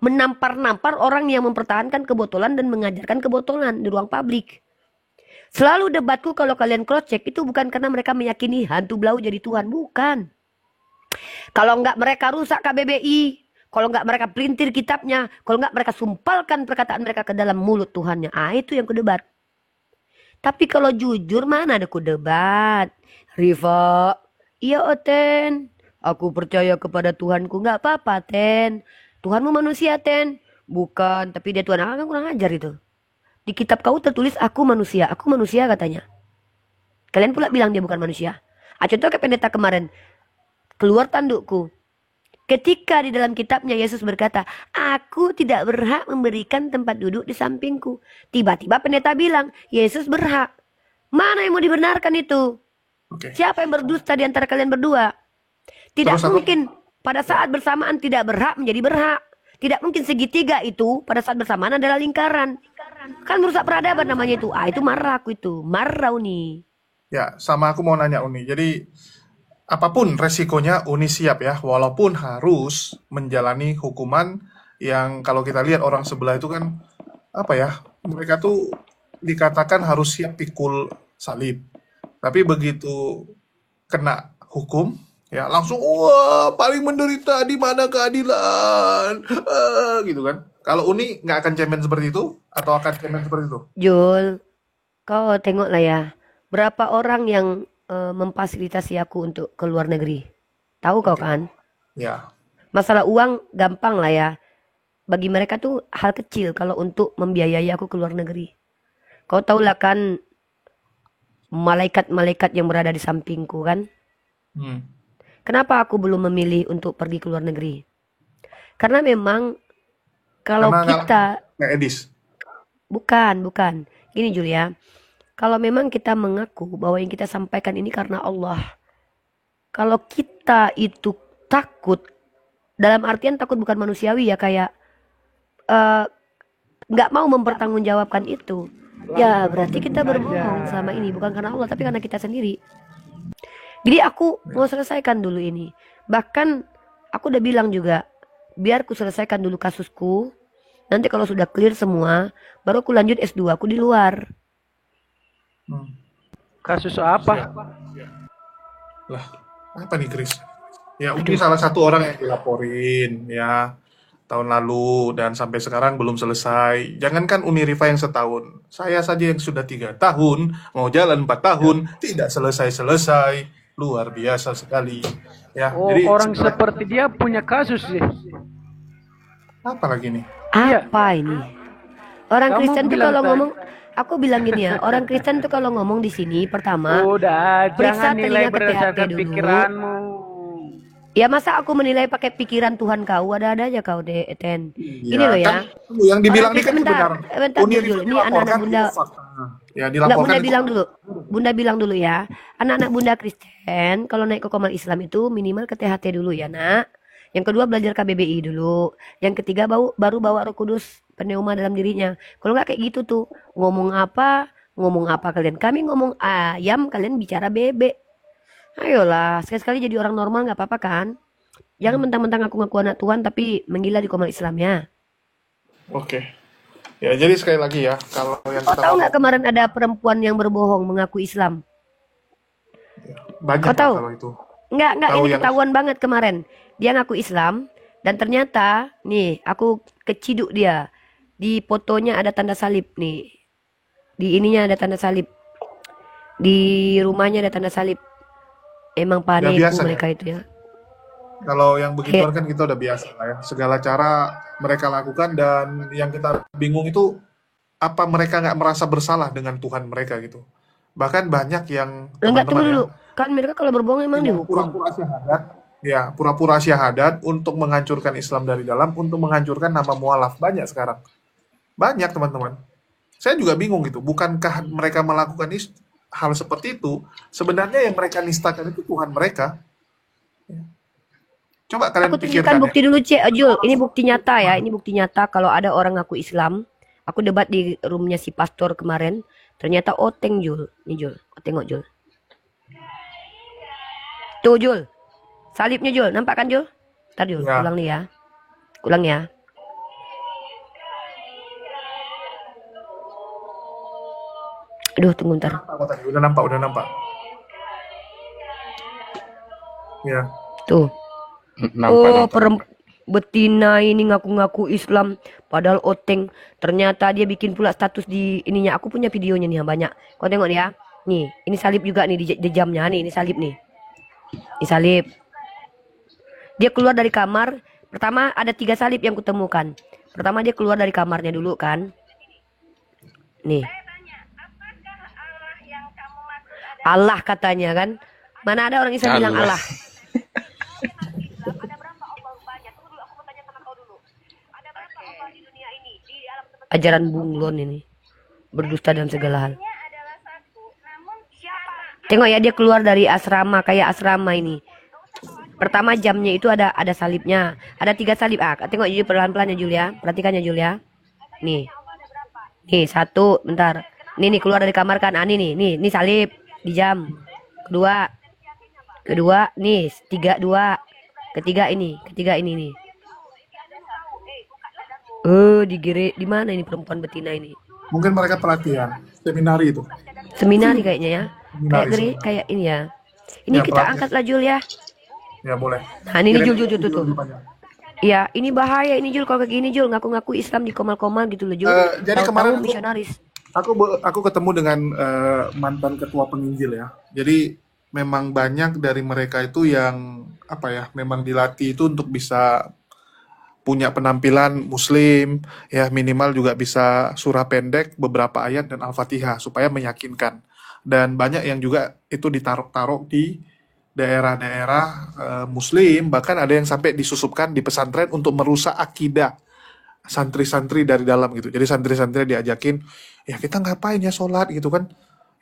Menampar-nampar orang yang mempertahankan kebotolan dan mengajarkan kebotolan di ruang publik. Selalu debatku kalau kalian cross check itu bukan karena mereka meyakini hantu blau jadi Tuhan. Bukan. Kalau enggak mereka rusak KBBI. Kalau enggak mereka pelintir kitabnya. Kalau enggak mereka sumpalkan perkataan mereka ke dalam mulut Tuhannya. Itu yang kudebat. Tapi kalau jujur mana ada kudebat. Riva. Iya Ten. Aku percaya kepada Tuhanku. Enggak apa-apa Ten. Tuhanmu manusia Ten. Bukan. Tapi dia Tuhan. Kan kurang ajar itu. Di kitab kau tertulis aku manusia. Aku manusia katanya. Kalian pula bilang dia bukan manusia. Contoh kayak pendeta kemarin. Keluar tandukku. Ketika di dalam kitabnya Yesus berkata, aku tidak berhak memberikan tempat duduk di sampingku. Tiba-tiba pendeta bilang, Yesus berhak. Mana yang mau dibenarkan itu? Siapa yang berdusta di antara kalian berdua? Tidak mungkin pada saat bersamaan tidak berhak menjadi berhak. Tidak mungkin segitiga itu pada saat bersamaan adalah lingkaran. Kan merusak peradaban namanya itu. Itu marah aku itu. Marah Uni. Ya, sama aku mau nanya Uni. Jadi apapun resikonya Uni siap ya, walaupun harus menjalani hukuman yang kalau kita lihat orang sebelah itu kan apa ya, mereka tuh dikatakan harus siap pikul salib. Tapi begitu kena hukum, ya langsung wah paling menderita, di mana keadilan, gitu kan. Kalau Uni nggak akan cemen seperti itu atau akan cemen seperti itu? Jul, kau tengoklah ya, berapa orang yang memfasilitasi aku untuk ke luar negeri. Tahu kau kan? Ya. Masalah uang gampang lah ya. Bagi mereka tuh hal kecil kalau untuk membiayai aku ke luar negeri. Kau tahu lah kan malaikat-malaikat yang berada di sampingku kan? Kenapa aku belum memilih untuk pergi ke luar negeri? Karena memang kalau kita nggak edis. Bukan. Gini Julia. Kalau memang kita mengaku bahwa yang kita sampaikan ini karena Allah. Kalau kita itu takut, dalam artian takut bukan manusiawi ya, kayak nggak mau mempertanggungjawabkan itu. Ya berarti kita berbohong selama ini. Bukan karena Allah, tapi karena kita sendiri. Jadi aku mau selesaikan dulu ini. Bahkan aku udah bilang juga, biar aku selesaikan dulu kasusku. Nanti kalau sudah clear semua, baru aku lanjut S2 aku di luar. Kasus apa? Lah, apa nih Chris? Ya, Uni salah satu orang yang dilaporin ya tahun lalu dan sampai sekarang belum selesai. Jangankan Uni Rifa yang setahun, saya saja yang sudah 3 tahun, mau jalan 4 tahun, tidak selesai-selesai. Luar biasa sekali. Ya, jadi orang seperti dia punya kasus sih. apa lagi nih? Apa ini? Orang Kamu Kristen tuh bilang kalau tadi. ngomong, aku bilang gini ya, orang Kristen tuh kalau ngomong di sini pertama, Udah, periksa jangan nilai telinga ke berdasarkan THT dulu. pikiranmu. Ya masa aku menilai pakai pikiran Tuhan kau, ada aja kau Ten. Ini loh ya. Kan, yang dibilang ini kan Bentar, kebenaran. bentar Uni dulu. Rifa Ini dilaporkan anak-anak bunda. itu fakta. Ya, Enggak, dilaporkan Bunda itu bilang dulu. Bunda bilang dulu ya. Anak-anak Bunda Kristen kalau naik ke Komar Islam itu minimal ke THT dulu ya, Nak. Yang kedua belajar KBBI dulu. Yang ketiga baru bawa Roh Kudus pneuma dalam dirinya. Kalau nggak kayak gitu tuh, ngomong apa ngomong apa kalian? Kami ngomong ayam, kalian bicara bebek. Ayolah, sekali-sekali jadi orang normal nggak apa-apa kan? Jangan mentang-mentang aku ngaku anak Tuhan tapi menggila di komal Islamnya. Oke. Ya, jadi sekali lagi ya, kalau yang Kau kita tahu ngomong nggak kemarin ada perempuan yang berbohong mengaku Islam? banyak Kau lah tahu? kalau itu. Nggak, Tahu ini yang ketahuan banget kemarin. Dia ngaku Islam dan ternyata nih aku keciduk dia. Di fotonya ada tanda salib nih. Di ininya ada tanda salib. Di rumahnya ada tanda salib. Emang ya paniku biasa ya. mereka itu ya. Kalau yang begituan Kayak kan kita udah biasa lah ya. Segala cara mereka lakukan dan yang kita bingung itu apa mereka nggak merasa bersalah dengan Tuhan mereka gitu. Bahkan banyak yang enggak, tunggu teman-teman ya dulu. Kan mereka kalau berbohong emang yang dihukum. pura-pura syahadat, ya pura-pura syahadat untuk menghancurkan Islam dari dalam, untuk menghancurkan nama mualaf banyak sekarang. Banyak teman-teman. Saya juga bingung gitu. Bukankah mereka melakukan hal seperti itu? Sebenarnya yang mereka nistakan itu Tuhan mereka. Coba kalian Aku tunjukkan pikirkan ya. bukti dulu, Cek Jul. Ini bukti nyata ya. Ini bukti nyata kalau ada orang ngaku Islam. Aku debat di roomnya si pastor kemarin. Ternyata oteng, Jul. Nih, Jul. Tengok, Jul. Tuh, Jul. Salibnya, Jul. Nampak kan, Jul? Ntar, Jul. Ya, Ulang nih ya. Ulang ya. Aduh, tunggu ntar. nampak kok tadi. Udah nampak, udah nampak. Ya, Tuh. Nampak. Betina ini ngaku-ngaku Islam padahal oteng. Ternyata dia bikin pula status di ininya. Aku punya videonya nih banyak. Kau tengok nih ya. Nih, ini salib juga nih di jamnya nih. Ini salib nih. Ini salib. Dia keluar dari kamar. Pertama ada 3 salib yang kutemukan. Pertama dia keluar dari kamarnya dulu kan. Nih. Allah katanya kan. Mana ada orang Islam bilang Allah. Allah. Ajaran bunglon ini. Berdusta dalam segala hal. Tengok ya, dia keluar dari asrama, kayak asrama ini. Pertama jamnya itu ada salibnya. Ada 3 salib. Tengok Jul pelan-pelan ya Jul ya. Perhatikan ya Jul ya. Nih. Nih, 1, bentar. Nih keluar dari kamar kan. Nih salib di jam. Kedua, nih, 2. Ketiga ini nih. Digere di mana ini perempuan betina ini? mungkin mereka pelatihan, seminari itu. Seminari kayaknya ya. Seminari. Kayak ini ya. Ini Ya, kita pelatihan. angkatlah Jul ya. Ya, boleh. Nah, ini Kirim Jul video tuh. lebih banyak. Iya, ini bahaya ini Jul kalau kayak gini Jul, ngaku-ngaku Islam di komal-komal gitu loh Jul. Jadi Tahu-tahu kemarin misionaris. aku ketemu dengan mantan ketua penginjil ya. Jadi memang banyak dari mereka itu yang apa ya, memang dilatih itu untuk bisa punya penampilan muslim ya, minimal juga bisa surah pendek, beberapa ayat dan Al-Fatihah supaya meyakinkan. Dan banyak yang juga itu ditaruh-taruh di daerah-daerah muslim, bahkan ada yang sampai disusupkan di pesantren untuk merusak akidah santri-santri dari dalam gitu. Jadi santri-santri diajakin, ya kita ngapain ya sholat gitu kan?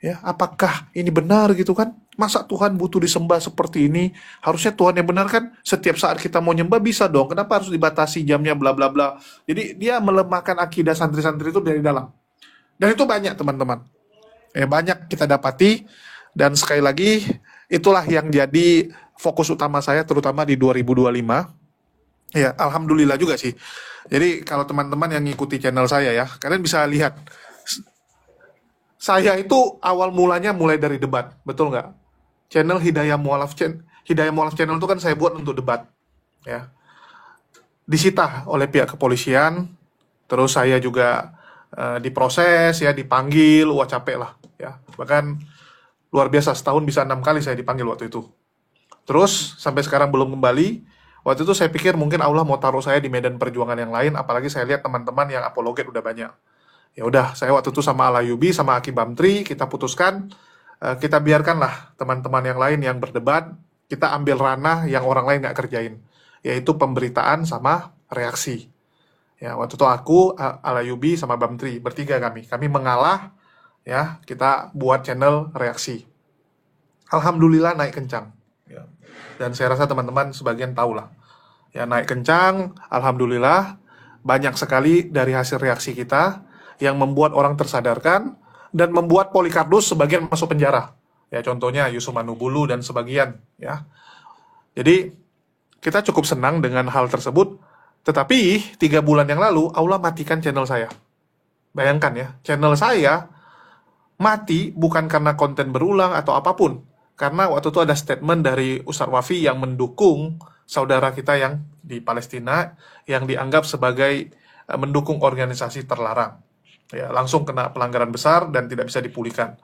Ya, apakah ini benar gitu kan? Masa Tuhan butuh disembah seperti ini? Harusnya Tuhan yang benar kan? Setiap saat kita mau nyembah bisa dong. Kenapa harus dibatasi jamnya bla bla bla? Jadi dia melemahkan akidah santri-santri itu dari dalam. Dan itu banyak teman-teman. Banyak kita dapati, dan sekali lagi itulah yang jadi fokus utama saya terutama di 2025. Ya, alhamdulillah juga sih. Jadi kalau teman-teman yang ngikuti channel saya ya, kalian bisa lihat saya itu awal mulanya mulai dari debat, betul nggak? Channel Hidayah Mualaf Channel itu kan saya buat untuk debat, ya. Disita oleh pihak kepolisian, terus saya juga diproses, ya, dipanggil, wah capek lah, ya. Bahkan luar biasa, setahun bisa 6 kali saya dipanggil waktu itu. Terus sampai sekarang belum kembali. Waktu itu saya pikir mungkin Allah mau taruh saya di medan perjuangan yang lain, apalagi saya lihat teman-teman yang apologet udah banyak. Ya udah, saya waktu itu sama Alayubi, sama Aki Bamtri, kita putuskan, kita biarkanlah teman-teman yang lain yang berdebat, kita ambil ranah yang orang lain nggak kerjain, yaitu pemberitaan sama reaksi. Ya, waktu itu aku, Alayubi, sama Bamtri, bertiga kami mengalah, ya, kita buat channel reaksi. Alhamdulillah naik kencang. Ya. Dan saya rasa teman-teman sebagian tahu lah. Ya, naik kencang, alhamdulillah, banyak sekali dari hasil reaksi kita yang membuat orang tersadarkan dan membuat Polikarpus sebagian masuk penjara. Ya, contohnya Yusuf Manubulu dan sebagian, ya. Jadi kita cukup senang dengan hal tersebut, tetapi 3 bulan yang lalu Allah matikan channel saya. Bayangkan ya, channel saya mati bukan karena konten berulang atau apapun, karena waktu itu ada statement dari Ustadz Wafi yang mendukung saudara kita yang di Palestina yang dianggap sebagai mendukung organisasi terlarang. Ya, langsung kena pelanggaran besar dan tidak bisa dipulihkan.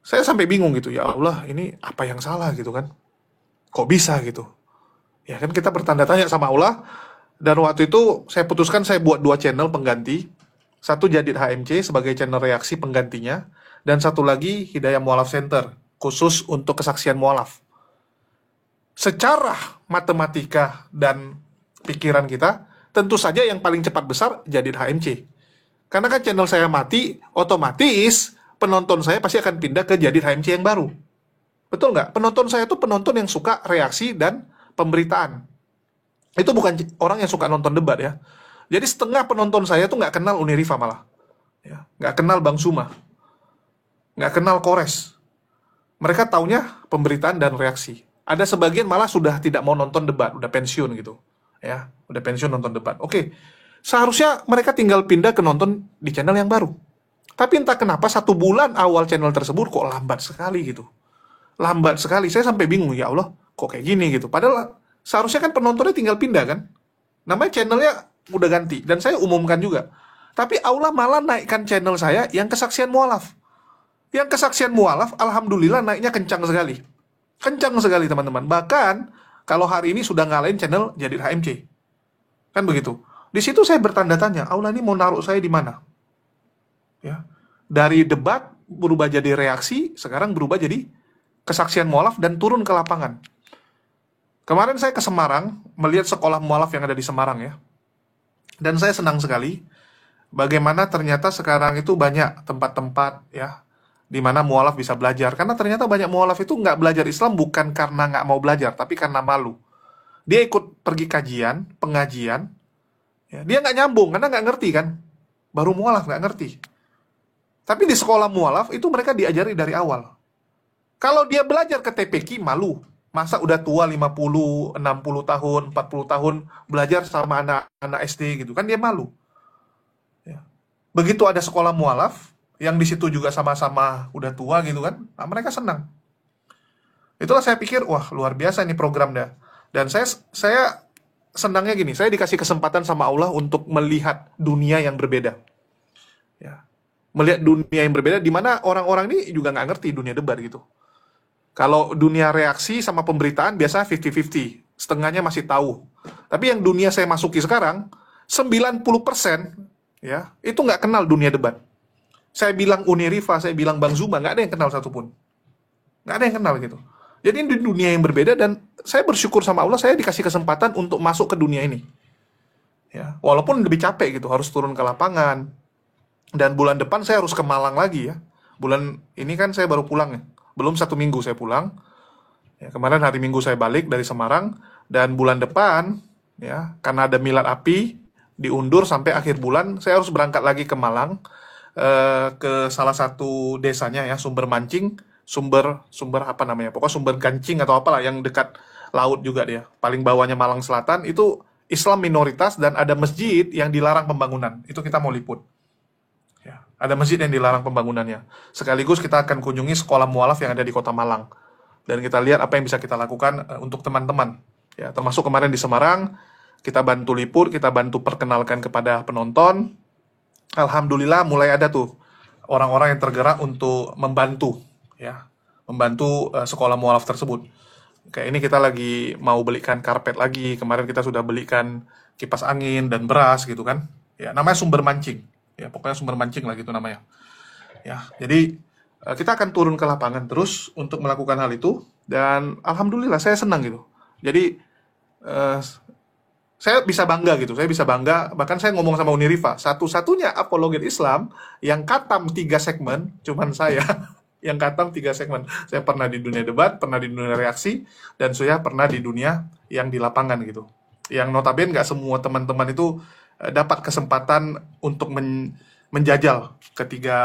Saya sampai bingung gitu, ya Allah, ini apa yang salah gitu kan? Kok bisa gitu? Ya kan kita bertanda tanya sama Allah, dan waktu itu saya putuskan saya buat 2 channel pengganti. Satu Jadid HMC sebagai channel reaksi penggantinya, dan satu lagi Hidayah Mu'alaf Center, khusus untuk kesaksian mu'alaf. Secara matematika dan pikiran kita, tentu saja yang paling cepat besar Jadid HMC. Karena kan channel saya mati, otomatis penonton saya pasti akan pindah ke Jadid HMC yang baru. Betul nggak? Penonton saya itu penonton yang suka reaksi dan pemberitaan. Itu bukan orang yang suka nonton debat ya. Jadi setengah penonton saya tuh nggak kenal Unirifa malah. Ya, nggak kenal Bang Suma. Nggak kenal Kores. Mereka taunya pemberitaan dan reaksi. Ada sebagian malah sudah tidak mau nonton debat, udah pensiun gitu. Ya, udah pensiun nonton debat. Oke, seharusnya mereka tinggal pindah ke nonton di channel yang baru. Tapi entah kenapa 1 bulan awal channel tersebut kok lambat sekali gitu. Lambat sekali, saya sampai bingung, ya Allah, kok kayak gini gitu. Padahal seharusnya kan penontonnya tinggal pindah kan. Namanya channelnya udah ganti, dan saya umumkan juga. Tapi Allah malah naikkan channel saya yang kesaksian mu'alaf. Yang kesaksian mu'alaf, alhamdulillah naiknya kencang sekali. Kencang sekali teman-teman. Bahkan, kalau hari ini sudah ngalahin channel Jadid HMC. Kan begitu. Di situ saya bertanda tanya, Allah ini mau naruh saya di mana? Ya. Dari debat berubah jadi reaksi, sekarang berubah jadi kesaksian mu'alaf dan turun ke lapangan. Kemarin saya ke Semarang, melihat sekolah mu'alaf yang ada di Semarang ya. Dan saya senang sekali bagaimana ternyata sekarang itu banyak tempat-tempat ya di mana mu'alaf bisa belajar. Karena ternyata banyak mu'alaf itu nggak belajar Islam bukan karena nggak mau belajar, tapi karena malu. Dia ikut pergi kajian, pengajian, ya, dia nggak nyambung karena nggak ngerti kan. Baru mu'alaf nggak ngerti. Tapi di sekolah mu'alaf itu mereka diajari dari awal. Kalau dia belajar ke TPQ, malu. Masa udah tua 50, 60 tahun, 40 tahun belajar sama anak-anak SD gitu kan, dia malu. Ya. Begitu ada sekolah mu'alaf yang di situ juga sama-sama udah tua gitu kan, nah, mereka senang. Itulah saya pikir, wah luar biasa ini program dah. Dan saya senangnya gini, saya dikasih kesempatan sama Allah untuk melihat dunia yang berbeda. Ya. Melihat dunia yang berbeda, di mana orang-orang ini juga nggak ngerti dunia debat gitu. Kalau dunia reaksi sama pemberitaan biasa 50-50, setengahnya masih tahu. Tapi yang dunia saya masuki sekarang, 90% ya, itu nggak kenal dunia debat. Saya bilang Unirifa, saya bilang Bang Zuma, nggak ada yang kenal satupun. Nggak ada yang kenal gitu. Jadi ini dunia yang berbeda, dan saya bersyukur sama Allah, saya dikasih kesempatan untuk masuk ke dunia ini. Ya, walaupun lebih capek gitu, harus turun ke lapangan. Dan bulan depan saya harus ke Malang lagi ya. Bulan ini kan saya baru pulang ya. Belum 1 minggu saya pulang. Ya, kemarin hari Minggu saya balik dari Semarang, dan bulan depan ya, karena ada milad api diundur sampai akhir bulan, saya harus berangkat lagi ke Malang, ke salah satu desanya ya, Sumber Mancing, sumber apa namanya? Pokoknya Sumber Gancing atau apalah yang dekat laut juga dia. Paling bawahnya Malang Selatan itu Islam minoritas dan ada masjid yang dilarang pembangunan. Itu kita mau liput. Ada masjid yang dilarang pembangunannya. Sekaligus kita akan kunjungi sekolah mu'alaf yang ada di Kota Malang. Dan kita lihat apa yang bisa kita lakukan untuk teman-teman. Ya, termasuk kemarin di Semarang, kita bantu liput, kita bantu perkenalkan kepada penonton. Alhamdulillah mulai ada tuh orang-orang yang tergerak untuk membantu. Ya, membantu sekolah mu'alaf tersebut. Kayak ini kita lagi mau belikan karpet lagi. Kemarin kita sudah belikan kipas angin dan beras gitu kan. Ya, namanya Sumber Mancing. Ya, pokoknya Sumber Mancing lah gitu namanya. Ya, jadi kita akan turun ke lapangan terus untuk melakukan hal itu, dan alhamdulillah saya senang gitu. Jadi saya bisa bangga gitu. Saya bisa bangga, bahkan saya ngomong sama Unirifa, satu-satunya apologet Islam yang katam 3 segmen cuman saya. Yang katam 3 segmen. Saya pernah di dunia debat, pernah di dunia reaksi, dan saya pernah di dunia yang di lapangan gitu. Yang notabene nggak semua teman-teman itu dapat kesempatan untuk menjajal ketiga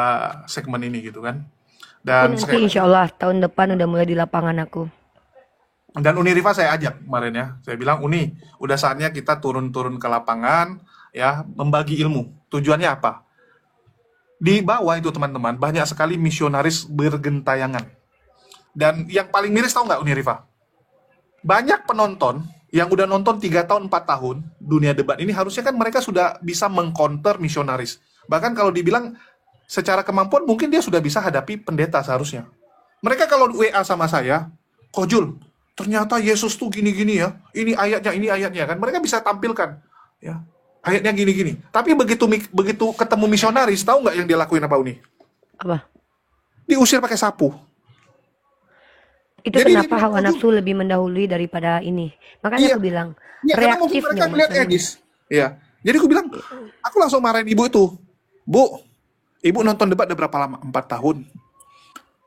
segmen ini gitu kan. Aku Dan nanti saya insya Allah tahun depan udah mulai di lapangan aku. dan Uni Riva saya ajak kemarin ya. Saya bilang Uni, udah saatnya kita turun-turun ke lapangan ya, membagi ilmu. Tujuannya apa? Di bawah itu teman-teman banyak sekali misionaris bergentayangan. Dan yang paling miris tahu nggak Uni Riva? Banyak penonton yang udah nonton 3 tahun 4 tahun dunia debat ini harusnya kan mereka sudah bisa mengcounter misionaris. Bahkan kalau dibilang secara kemampuan mungkin dia sudah bisa hadapi pendeta seharusnya. Mereka kalau WA sama saya, Kojul, ternyata Yesus tuh gini-gini ya. Ini ayatnya kan. Mereka bisa tampilkan ya. Ayatnya gini-gini. Tapi begitu ketemu misionaris, tahu nggak yang dia lakuin apa Uni? Apa? Diusir pakai sapu. Itu Jadi dia kenapa bilang, hawa Kojul, nafsu lebih mendahului daripada ini. Makanya iya. aku bilang, Ya, karena mungkin reaktif mereka nih melihat masalahnya. Edis. Ya. Jadi aku bilang, aku langsung marahin ibu itu. Bu, ibu nonton debat udah berapa lama? 4 tahun.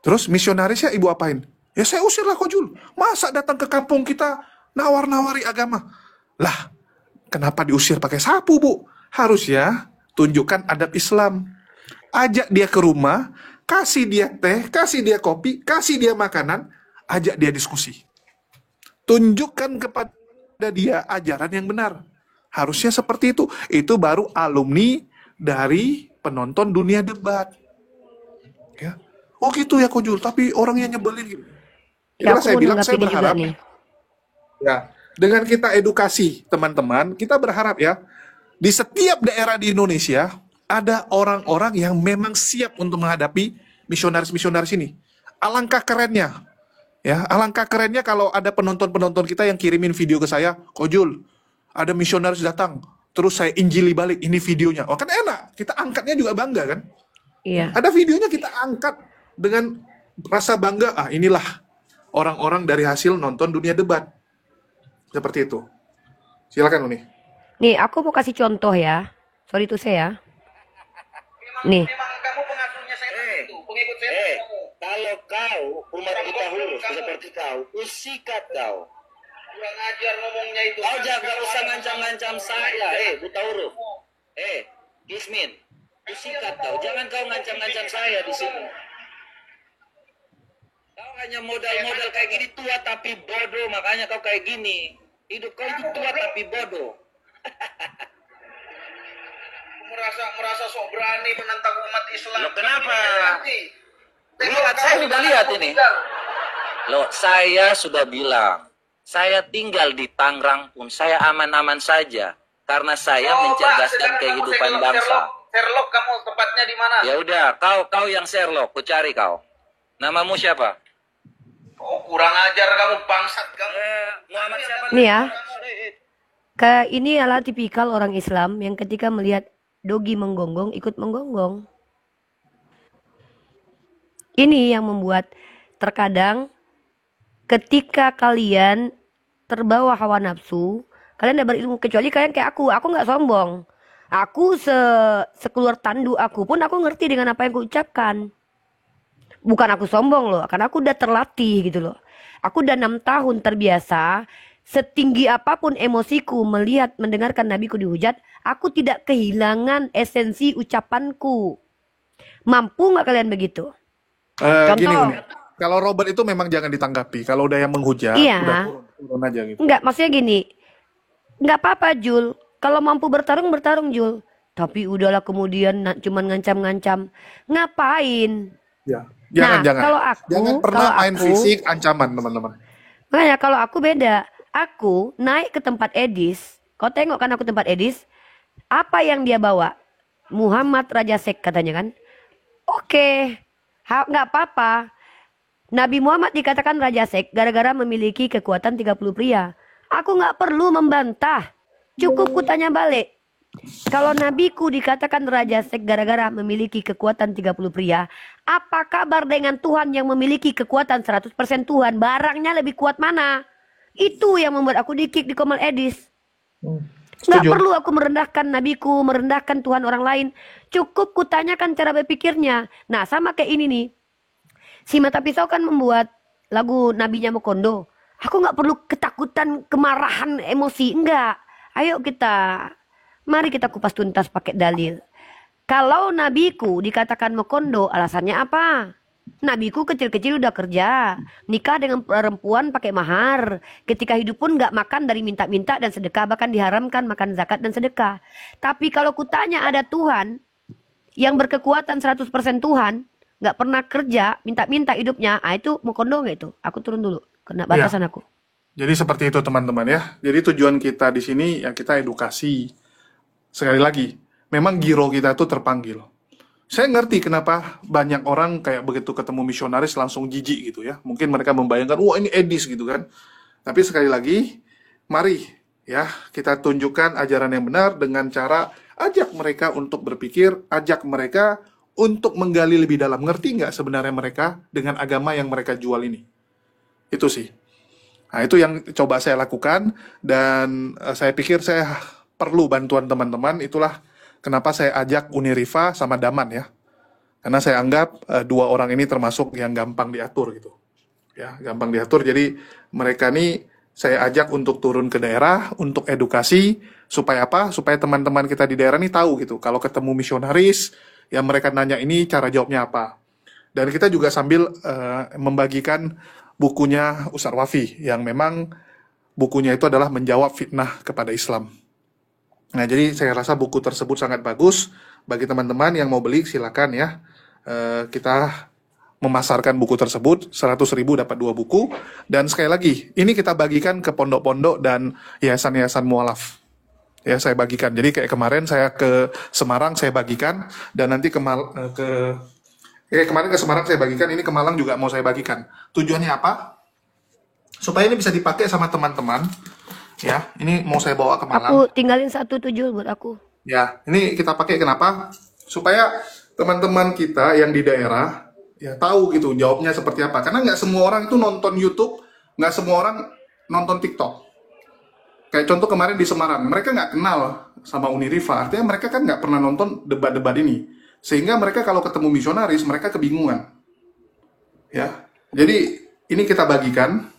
Terus misionarisnya ibu apain? Ya saya usir lah Kojul. Masa datang ke kampung kita nawar-nawari agama? Lah, kenapa diusir pakai sapu, Bu? Harusnya tunjukkan adab Islam. Ajak dia ke rumah, kasih dia teh, kasih dia kopi, kasih dia makanan, ajak dia diskusi. Tunjukkan kepada dia ajaran yang benar. Harusnya seperti itu. Itu baru alumni dari penonton dunia debat. Ya. Oh gitu ya Kojul, tapi orangnya nyebelin gitu. Ya Itulah aku saya mau bilang, nanggapin saya ini juga berharap nih. ya, dengan kita edukasi teman-teman, kita berharap ya, di setiap daerah di Indonesia ada orang-orang yang memang siap untuk menghadapi misionaris-misionaris ini. Alangkah kerennya. Ya, alangkah kerennya kalau ada penonton-penonton kita yang kirimin video ke saya, Kojul, ada misionaris datang, terus saya injili balik, ini videonya. Oh kan enak, kita angkatnya juga bangga kan. Iya. Ada videonya kita angkat dengan rasa bangga, inilah orang-orang dari hasil nonton dunia debat. Seperti itu. Silakan Uni. Nih, aku mau kasih contoh ya. Sorry tuh saya. Nih, Memang kamu pengasuhnya setan itu, pengikut setan kamu. Kalau kau umat kita huruf seperti kau, usikat kau. Kurang ajar ngomongnya itu. Kau jangan usah ngancam-ngancam saya, buta huruf. Gismin, usikat kau. Jangan kau ngancam-ngancam saya di sini. Kau hanya modal-modal kayak gini, tua tapi bodoh, makanya kau kayak gini. Hidup kau itu tua tapi bodoh. Merasa sok berani menentang umat Islam. Loh, kenapa? Nanti. Lihat, saya sudah lihat ini. Loh, saya sudah bilang, saya tinggal di Tangerang pun saya aman-aman saja karena saya mencerdaskan kehidupan bangsa. Sherlock, kamu tempatnya di mana? Ya udah, kau yang Sherlock, ku cari kau. Namamu siapa? Oh, kurang ajar kamu, bangsat kamu. Muhammad siapa? nih ya. Ini adalah tipikal orang Islam yang ketika melihat dogi menggonggong, ikut menggonggong. Ini yang membuat terkadang ketika kalian terbawa hawa nafsu, kalian tidak berilmu. Kecuali kalian kayak aku nggak sombong. Aku sekeluar tandu aku pun aku ngerti dengan apa yang aku ucapkan. Bukan aku sombong loh, karena aku udah terlatih gitu loh. Aku udah 6 tahun terbiasa, setinggi apapun emosiku melihat mendengarkan nabiku dihujat, aku tidak kehilangan esensi ucapanku. Mampu nggak kalian begitu? Gini Contoh. Uni, kalau Robert itu memang jangan ditanggapi. Kalau udah yang menghujat, Iya. udah turun aja gitu. Enggak, maksudnya gini. Enggak apa-apa Jul. Kalau mampu bertarung, bertarung Jul. Tapi udahlah kemudian cuman ngancam-ngancam. Ngapain? Ya. Jangan, Nah, jangan. kalau aku- Jangan pernah kalau main aku- fisik ancaman, teman-teman. Makanya kalau aku beda. Aku naik ke tempat Edis. Kau tengok kan aku tempat Edis. Apa yang dia bawa? Muhammad Raja Sek katanya kan. Oke. Nggak apa-apa. Nabi Muhammad dikatakan Raja Sek gara-gara memiliki kekuatan 30 pria. Aku nggak perlu membantah. Cukup kutanya balik. Kalau nabiku dikatakan Raja Sek gara-gara memiliki kekuatan 30 pria, apa kabar dengan Tuhan yang memiliki kekuatan 100% Tuhan? Barangnya lebih kuat mana? Itu yang membuat aku di-kick di Komal Edis. Nggak Setuju. perlu aku merendahkan nabiku, merendahkan Tuhan orang lain. Cukup kutanyakan cara berpikirnya. Nah, sama kayak ini nih. Si Mata Pisau kan membuat lagu Nabinya Mokondo. Aku nggak perlu ketakutan, kemarahan, emosi. Enggak. Ayo mari kita kupas tuntas pakai dalil. Kalau nabiku dikatakan mokondo, alasannya apa? Nabiku kecil-kecil udah kerja, nikah dengan perempuan pakai mahar. Ketika hidup pun nggak makan dari minta-minta dan sedekah, bahkan diharamkan makan zakat dan sedekah. Tapi kalau kutanya ada Tuhan yang berkekuatan 100% Tuhan, nggak pernah kerja, minta-minta hidupnya, itu mokondo nggak itu? Aku turun dulu, kena Ya, batasan aku. jadi seperti itu teman-teman ya. Jadi tujuan kita di sini ya kita edukasi. Sekali lagi, memang giro kita tuh terpanggil. Saya ngerti kenapa banyak orang kayak begitu ketemu misionaris langsung jijik gitu ya. Mungkin mereka membayangkan, wah ini edis gitu kan. Tapi sekali lagi, mari ya kita tunjukkan ajaran yang benar dengan cara ajak mereka untuk berpikir, ajak mereka untuk menggali lebih dalam. Ngerti nggak sebenarnya mereka dengan agama yang mereka jual ini? Itu sih. Nah, itu yang coba saya lakukan dan saya pikir saya perlu bantuan teman-teman. Itulah kenapa saya ajak Uniriva sama Daman ya. Karena saya anggap dua orang ini termasuk yang gampang diatur gitu. Ya, gampang diatur. Jadi mereka nih saya ajak untuk turun ke daerah untuk edukasi supaya apa? Supaya teman-teman kita di daerah nih tahu gitu. Kalau ketemu misionaris, yang mereka nanya ini cara jawabnya apa. Dan kita juga sambil membagikan bukunya Ustaz Wafi yang memang bukunya itu adalah menjawab fitnah kepada Islam. Nah, jadi saya rasa buku tersebut sangat bagus bagi teman-teman yang mau beli silakan ya. Kita memasarkan buku tersebut 100.000 dapat 2 buku dan sekali lagi ini kita bagikan ke pondok-pondok dan yayasan-yayasan mualaf. Ya, saya bagikan. Jadi kayak kemarin saya ke Semarang saya bagikan dan nanti kemarin ke Semarang saya bagikan, ini ke Malang juga mau saya bagikan. Tujuannya apa? Supaya ini bisa dipakai sama teman-teman. Ya, ini mau saya bawa ke Malang. Aku tinggalin 1 buat aku. Ya, ini kita pakai kenapa? Supaya teman-teman kita yang di daerah ya tahu gitu jawabnya seperti apa. Karena nggak semua orang itu nonton YouTube, nggak semua orang nonton TikTok. Kayak contoh kemarin di Semarang, mereka nggak kenal sama Uniriva. Artinya mereka kan nggak pernah nonton debat-debat ini. Sehingga mereka kalau ketemu misionaris, mereka kebingungan. Ya, jadi ini kita bagikan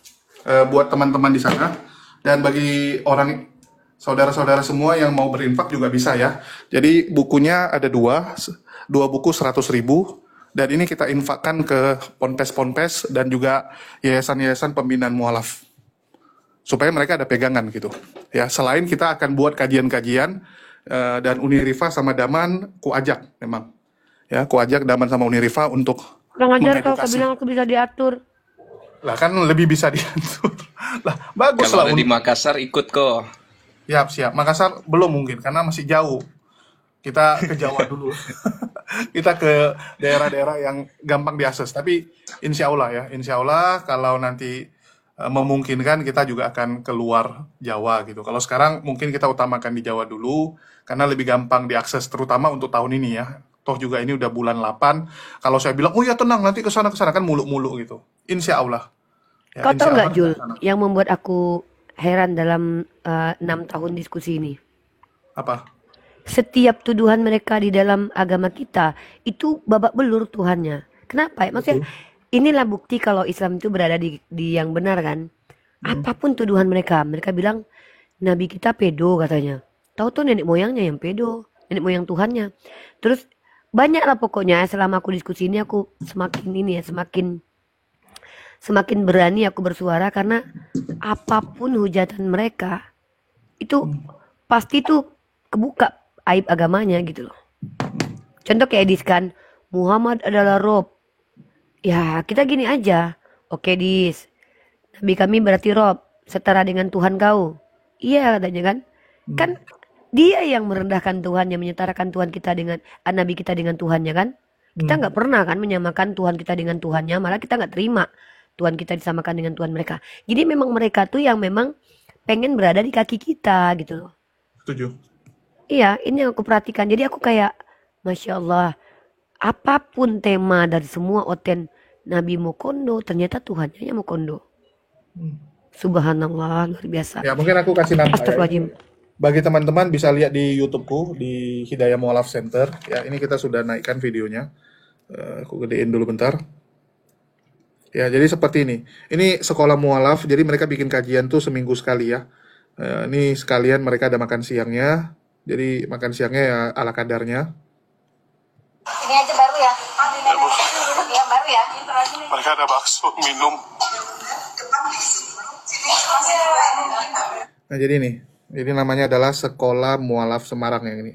buat teman-teman di sana. Dan bagi orang saudara-saudara semua yang mau berinfak juga bisa ya. Jadi bukunya ada dua buku 100.000 dan ini kita infakkan ke ponpes-ponpes dan juga yayasan-yayasan pembinaan mualaf supaya mereka ada pegangan gitu. Ya, selain kita akan buat kajian-kajian dan Uniriva sama Daman ku ajak memang. Ya, ku ajak Daman sama Uniriva untuk Kurang ajar kau mengedukasi. bilang aku bisa diatur. Lah kan lebih bisa diatur. Lah bagus Kalau lah. ada di Makassar ikut kok. Siap. Makassar belum mungkin karena masih jauh. Kita ke Jawa dulu. Kita ke daerah-daerah yang gampang diakses. Tapi insya Allah kalau nanti memungkinkan kita juga akan keluar Jawa gitu. Kalau sekarang mungkin kita utamakan di Jawa dulu karena lebih gampang diakses terutama untuk tahun ini ya. Toh juga ini udah bulan 8. Kalau saya bilang, oh ya tenang nanti ke sana kan muluk-muluk gitu. Insya Allah. Ya, Kau insya tahu nggak Allah Jul, ke sana. yang membuat aku heran dalam 6 tahun diskusi ini? Apa? Setiap tuduhan mereka di dalam agama kita itu babak belur Tuhannya. Kenapa ya? Maksudnya inilah bukti kalau Islam itu berada di yang benar kan. Apapun tuduhan mereka bilang Nabi kita pedo katanya. Tahu tuh nenek moyangnya yang pedo, nenek moyang Tuhannya. Terus banyaklah pokoknya selama aku diskusi ini aku semakin berani aku bersuara karena apapun hujatan mereka itu pasti tuh kebuka aib agamanya gitu loh. Contoh kayak Dis kan, Muhammad adalah Rob. Ya kita gini aja. Oke Dis, Nabi kami berarti Rob, setara dengan Tuhan kau. Iya katanya kan. Kan dia yang merendahkan Tuhan, yang menyetarakan Tuhan kita dengan Nabi kita dengan Tuhannya kan. Kita nggak pernah kan menyamakan Tuhan kita dengan Tuhannya, malah kita nggak terima Tuhan kita disamakan dengan Tuhan mereka. Jadi memang mereka tuh yang memang pengen berada di kaki kita gitu loh. Setuju. Iya, ini yang aku perhatikan. Jadi aku kayak, Masya Allah, apapun tema dari semua oten Nabi Mokondo, ternyata Tuhannya yang Mokondo. Subhanallah, luar biasa. Ya mungkin aku kasih nama ya. Astagfirullahaladzim. Bagi teman-teman bisa lihat di YouTubeku di Hidayah Mualaf Center. Ya ini kita sudah naikkan videonya. Aku gedein dulu bentar. Ya jadi seperti ini. Ini sekolah mualaf. Jadi mereka bikin kajian tuh seminggu sekali ya. Ini sekalian mereka ada makan siangnya. Jadi makan siangnya ya ala kadarnya. Ini aja baru ya? Iya baru ya? Mereka ada bakso, minum. Nah jadi nih, jadi namanya adalah Sekolah Mualaf Semarang yang ini.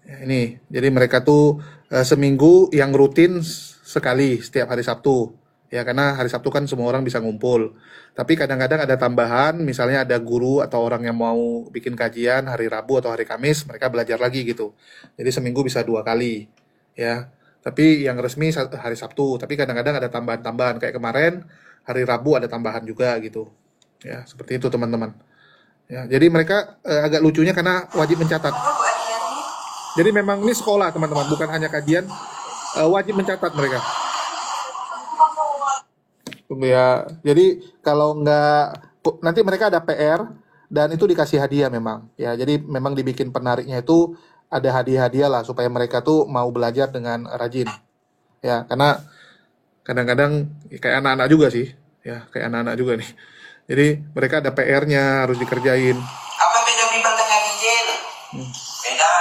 Ya, ini, jadi mereka tuh seminggu yang rutin sekali setiap hari Sabtu. Ya karena hari Sabtu kan semua orang bisa ngumpul. Tapi kadang-kadang ada tambahan, misalnya ada guru atau orang yang mau bikin kajian hari Rabu atau hari Kamis, mereka belajar lagi gitu. Jadi seminggu bisa 2 kali. Ya, tapi yang resmi hari Sabtu. Tapi kadang-kadang ada tambahan-tambahan. Kayak kemarin hari Rabu ada tambahan juga gitu. Ya, seperti itu teman-teman. Ya, jadi mereka agak lucunya karena wajib mencatat. Jadi memang ini sekolah teman-teman, bukan hanya kajian, wajib mencatat mereka. Tunggu ya. Jadi kalau nanti mereka ada PR dan itu dikasih hadiah memang. Ya, jadi memang dibikin penariknya itu ada hadiah-hadiah lah supaya mereka tuh mau belajar dengan rajin. Ya, karena kadang-kadang kayak anak-anak juga sih. Ya, kayak anak-anak juga nih. Jadi mereka ada PR-nya harus dikerjain. Apa beda Bible dengan Injil? Beda.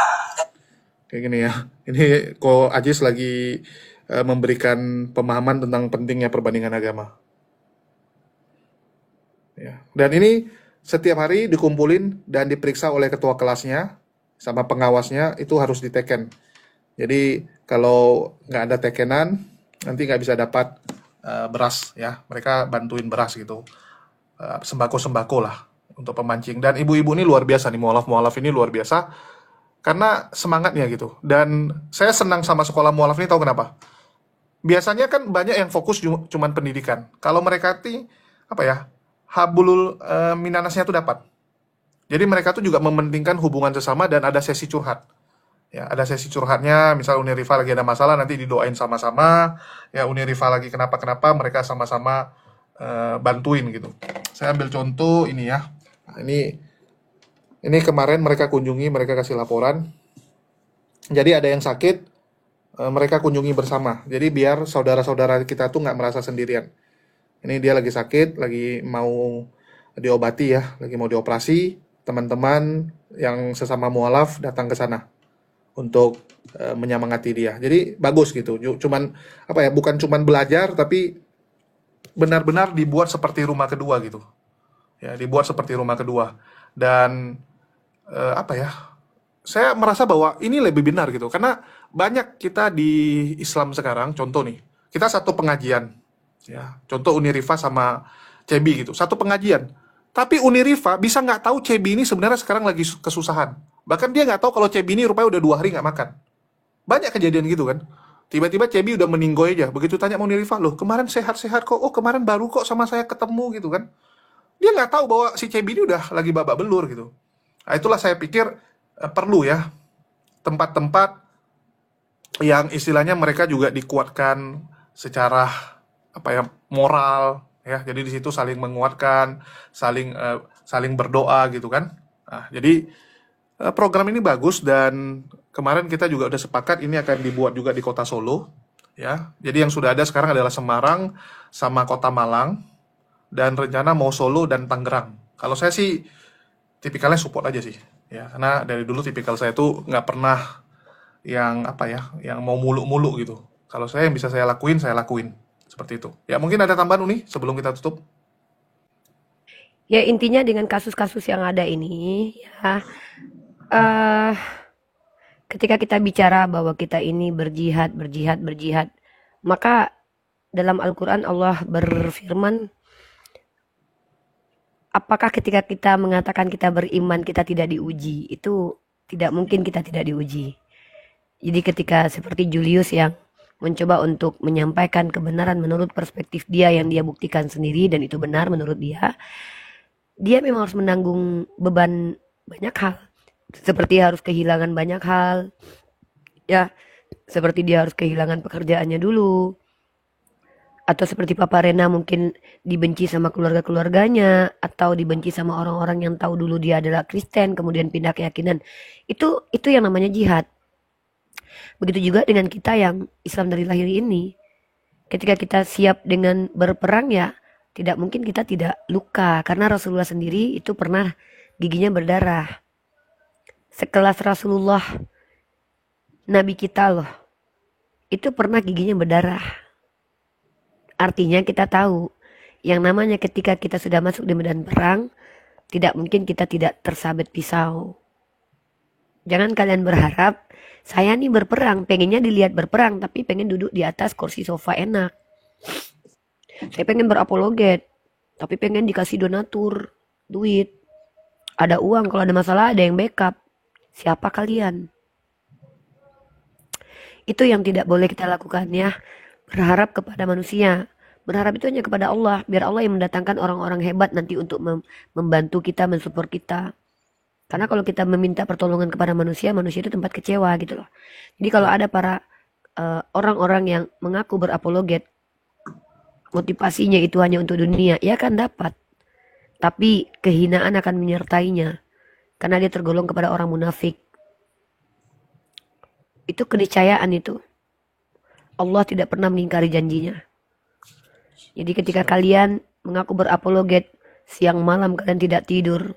Kayak gini ya. Ini Ko Ajis lagi memberikan pemahaman tentang pentingnya perbandingan agama. Ya. Dan ini setiap hari dikumpulin dan diperiksa oleh ketua kelasnya sama pengawasnya, itu harus diteken. Jadi kalau nggak ada tekenan nanti nggak bisa dapat beras ya. Mereka bantuin beras gitu, sembako-sembako lah untuk pemancing. Dan ibu-ibu ini luar biasa nih, mualaf ini luar biasa karena semangatnya gitu. Dan saya senang sama sekolah mualaf ini, tahu kenapa? Biasanya kan banyak yang fokus cuman pendidikan. Kalau mereka habulul minanasnya tuh dapat. Jadi mereka tuh juga mementingkan hubungan sesama dan ada sesi curhat. Ya, ada sesi curhatnya, misal Uni Rifa lagi ada masalah nanti didoain sama-sama. Ya, Uni Rifa lagi kenapa-kenapa, mereka sama-sama bantuin gitu. Saya ambil contoh ini ya. Nah, ini kemarin mereka kunjungi, mereka kasih laporan. Jadi ada yang sakit, mereka kunjungi bersama. Jadi biar saudara-saudara kita tuh nggak merasa sendirian. Ini dia lagi sakit, lagi mau diobati ya, lagi mau dioperasi. Teman-teman yang sesama mualaf datang ke sana untuk menyemangati dia. Jadi bagus gitu. Cuman bukan cuman belajar tapi benar-benar dibuat seperti rumah kedua gitu. Ya, dibuat seperti rumah kedua. Dan saya merasa bahwa ini lebih benar gitu. Karena banyak kita di Islam sekarang, contoh nih, kita satu pengajian. Ya, contoh Uni Rifa sama Cebi gitu, satu pengajian. Tapi Uni Rifa bisa nggak tahu Cebi ini sebenarnya sekarang lagi kesusahan. Bahkan dia nggak tahu kalau Cebi ini rupanya udah 2 hari nggak makan. Banyak kejadian gitu kan. Tiba-tiba Cebi udah meninggoy aja. Begitu tanya mau Uni Rifa, loh kemarin sehat-sehat kok. Oh kemarin baru kok sama saya ketemu gitu kan. Dia nggak tahu bahwa si Cebi ini udah lagi babak belur gitu. Nah, itulah saya pikir perlu ya tempat-tempat yang istilahnya mereka juga dikuatkan secara moral. Ya, jadi di situ saling menguatkan, saling berdoa gitu kan. Nah, jadi program ini bagus dan kemarin kita juga udah sepakat ini akan dibuat juga di Kota Solo, ya. Jadi yang sudah ada sekarang adalah Semarang sama Kota Malang dan rencana mau Solo dan Tangerang. Kalau saya sih tipikalnya support aja sih, ya. Karena dari dulu tipikal saya tuh nggak pernah yang yang mau muluk-muluk gitu. Kalau saya yang bisa saya lakuin. Seperti itu. Ya mungkin ada tambahan Uni sebelum kita tutup. Ya intinya dengan kasus-kasus yang ada ini ya, ketika kita bicara bahwa kita ini berjihad, maka dalam Al-Quran Allah berfirman, apakah ketika kita mengatakan kita beriman kita tidak diuji? Itu tidak mungkin kita tidak diuji. Jadi ketika seperti Julius yang mencoba untuk menyampaikan kebenaran menurut perspektif dia yang dia buktikan sendiri dan itu benar menurut dia memang harus menanggung beban banyak hal. Seperti harus kehilangan banyak hal. Ya, seperti dia harus kehilangan pekerjaannya dulu. Atau seperti Papa Rena mungkin dibenci sama keluarga-keluarganya atau dibenci sama orang-orang yang tahu dulu dia adalah Kristen kemudian pindah keyakinan. Itu yang namanya jihad. Begitu juga dengan kita yang Islam dari lahir ini. Ketika kita siap dengan berperang ya tidak mungkin kita tidak luka. Karena Rasulullah sendiri itu pernah giginya berdarah. Sekelas Rasulullah, Nabi kita loh. itu pernah giginya berdarah. Artinya kita tahu yang namanya ketika kita sudah masuk di medan perang, tidak mungkin kita tidak tersabet pisau. Jangan kalian berharap saya nih berperang, pengennya dilihat berperang, tapi pengen duduk di atas kursi sofa enak. Saya pengen berapologet, tapi pengen dikasih donatur, duit. Ada uang, kalau ada masalah ada yang backup. Siapa kalian? Itu yang tidak boleh kita lakukan ya. Berharap kepada manusia. Berharap itu hanya kepada Allah. Biar Allah yang mendatangkan orang-orang hebat nanti untuk membantu kita, mensupport kita. Karena kalau kita meminta pertolongan kepada manusia, manusia itu tempat kecewa gitu loh. Jadi kalau ada para orang-orang yang mengaku berapologet, motivasinya itu hanya untuk dunia, ya kan dapat. Tapi kehinaan akan menyertainya. Karena dia tergolong kepada orang munafik. Itu keniscayaan itu. Allah tidak pernah mengingkari janjinya. Jadi ketika kalian mengaku berapologet, siang malam kalian tidak tidur.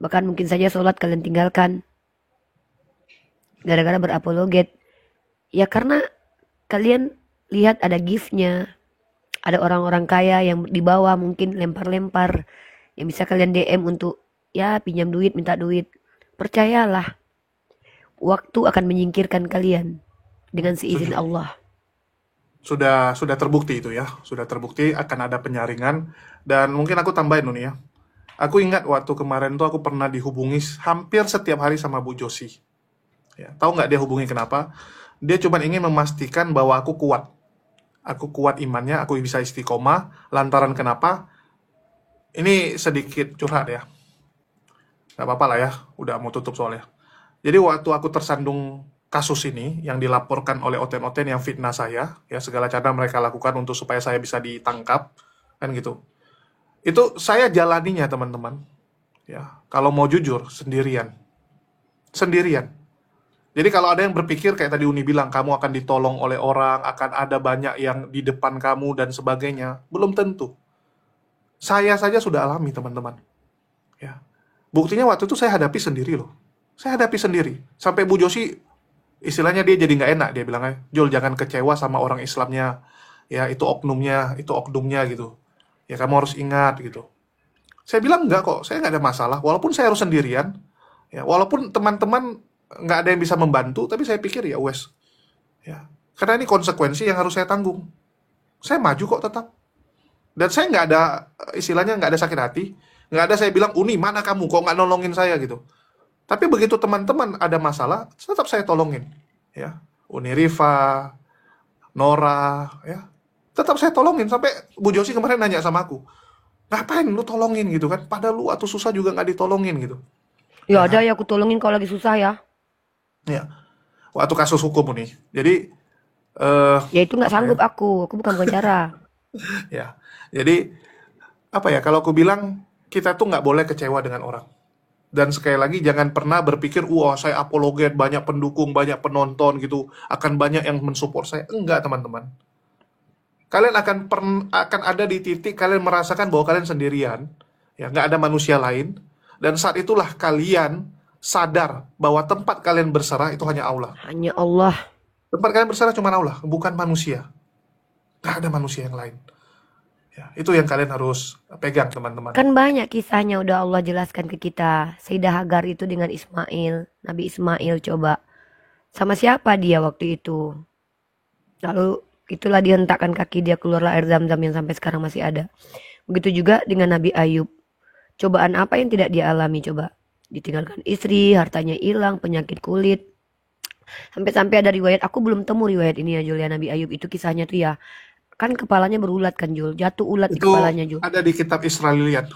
Bahkan mungkin saja sholat kalian tinggalkan. Gara-gara berapologet. Ya karena kalian lihat ada gift-nya. Ada orang-orang kaya yang di bawah mungkin lempar-lempar. Yang bisa kalian DM untuk ya pinjam duit, minta duit. Percayalah. Waktu akan menyingkirkan kalian. Dengan seizin Allah. Sudah terbukti itu ya. Sudah terbukti akan ada penyaringan. Dan mungkin aku tambahin nih ya. Aku ingat waktu kemarin tuh aku pernah dihubungi hampir setiap hari sama Bu Josi. Ya, tahu nggak dia hubungi kenapa? Dia cuma ingin memastikan bahwa aku kuat. Aku kuat imannya, aku bisa istiqomah. Lantaran kenapa? Ini sedikit curhat ya. Gak apa-apa lah ya, udah mau tutup soalnya. Jadi waktu aku tersandung kasus ini yang dilaporkan oleh oten-oten yang fitnah saya, ya segala cara mereka lakukan untuk supaya saya bisa ditangkap, kan gitu. Itu saya jalaninya teman-teman. Ya, kalau mau jujur sendirian. Jadi kalau ada yang berpikir kayak tadi Uni bilang kamu akan ditolong oleh orang, akan ada banyak yang di depan kamu dan sebagainya, belum tentu. Saya saja sudah alami teman-teman. Ya. Buktinya waktu itu saya hadapi sendiri loh. Saya hadapi sendiri. Sampai Bu Josi istilahnya dia jadi nggak enak, dia bilang, Jul jangan kecewa sama orang Islamnya, ya itu oknumnya gitu, ya kamu harus ingat gitu. Saya bilang enggak kok, saya nggak ada masalah, walaupun saya harus sendirian, ya walaupun teman-teman nggak ada yang bisa membantu, tapi saya pikir ya wes, ya karena ini konsekuensi yang harus saya tanggung. Saya maju kok tetap, dan saya nggak ada istilahnya nggak ada sakit hati, nggak ada saya bilang Uni mana kamu kok nggak nolongin saya gitu. Tapi begitu teman-teman ada masalah, tetap saya tolongin. Ya, Uni Rifa, Nora, ya, tetap saya tolongin. Sampai Bu Josi kemarin nanya sama aku, ngapain lu tolongin gitu kan? Padahal lu waktu susah juga nggak ditolongin gitu. Ya ada ya aku tolongin kalau lagi susah ya. Ya, waktu kasus hukum nih. Jadi, Ya itu nggak sanggup aku bukan pengacara. ya, jadi apa ya? Kalau aku bilang kita tuh nggak boleh kecewa dengan orang. Dan sekali lagi jangan pernah berpikir, wah saya apologet, banyak pendukung, banyak penonton gitu, akan banyak yang mensupport saya. Enggak teman-teman. Kalian akan ada di titik kalian merasakan bahwa kalian sendirian, ya nggak ada manusia lain. Dan saat itulah kalian sadar bahwa tempat kalian berserah itu hanya Allah. Hanya Allah. Tempat kalian berserah cuma Allah, bukan manusia. Nggak ada manusia yang lain. Ya, itu yang kalian harus pegang teman-teman. Kan banyak kisahnya udah Allah jelaskan ke kita. Sayyidah Hagar itu dengan Ismail. Nabi Ismail coba. Sama siapa dia waktu itu? Lalu itulah dihentakkan kaki dia, keluarlah air zam-zam yang sampai sekarang masih ada. Begitu juga dengan Nabi Ayub. Cobaan apa yang tidak dia alami coba? Ditinggalkan istri, hartanya hilang, penyakit kulit. Sampai-sampai ada riwayat, aku belum temu riwayat ini ya Julia, Nabi Ayub itu kisahnya tuh ya. Kan kepalanya berulat kan Jul, jatuh ulat di Itu kepalanya Jul. ada di kitab Israiliyat.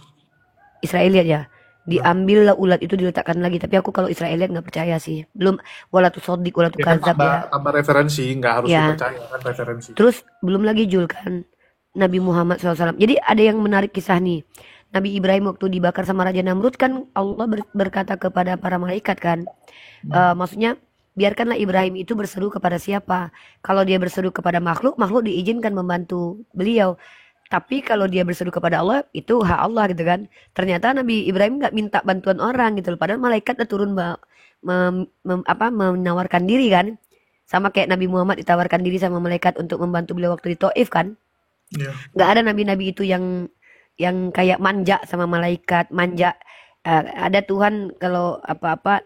Israeliat ya. Diambil ulat itu diletakkan lagi, tapi aku kalau Israeliat nggak percaya sih. Belum wala tu sodik wala tu Ya kan kadzab ya. tambah referensi, nggak harus Ya. dipercaya kan referensi. Terus belum lagi Jul kan Nabi Muhammad SAW. Jadi ada yang menarik kisah nih. Nabi Ibrahim waktu dibakar sama Raja Namrud kan Allah berkata kepada para malaikat kan. Maksudnya biarkanlah Ibrahim itu berseru kepada siapa. Kalau dia berseru kepada makhluk, makhluk diizinkan membantu beliau. Tapi kalau dia berseru kepada Allah, itu hak Allah gitu kan. Ternyata Nabi Ibrahim nggak minta bantuan orang gitu loh. Padahal malaikat udah turun menawarkan diri kan. Sama kayak Nabi Muhammad ditawarkan diri sama malaikat untuk membantu beliau waktu di Taif kan. Iya. Nggak ada nabi-nabi itu yang kayak manja sama malaikat, manja. Ada Tuhan kalau apa-apa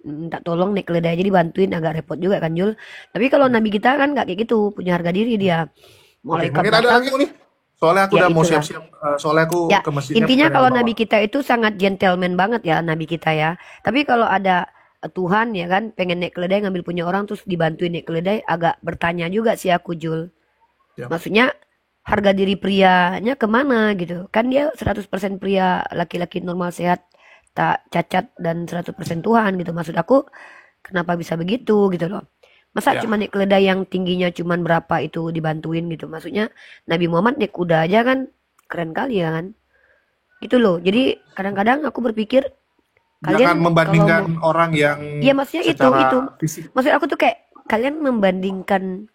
minta tolong naik keledai aja dibantuin, agak repot juga kan Jul. Tapi kalau nabi kita kan nggak kayak gitu, punya harga diri dia. Oke, Malaikat mungkin ada datang, lagi nih. Soalnya aku ya udah mau itulah. siap-siap. Soalnya aku Ya, ke masjidnya intinya pengen kalau bawa. nabi kita itu sangat gentleman banget ya, nabi kita ya. Tapi kalau ada Tuhan ya kan pengen naik keledai ngambil punya orang terus dibantuin naik keledai, agak bertanya juga sih aku Jul. Ya. Maksudnya harga diri prianya kemana gitu. Kan dia 100% pria, laki-laki normal sehat, tak cacat dan 100% Tuhan gitu. Maksud aku kenapa bisa begitu gitu loh. Masa Ya. cuma naik keledai yang tingginya cuman berapa itu dibantuin gitu. Maksudnya Nabi Muhammad naik kuda aja kan keren kali ya kan. Gitu loh. Jadi kadang-kadang aku berpikir Jangan kalian kalau membandingkan mau, orang yang ya maksudnya itu secara fisik. maksud aku tuh kayak kalian membandingkan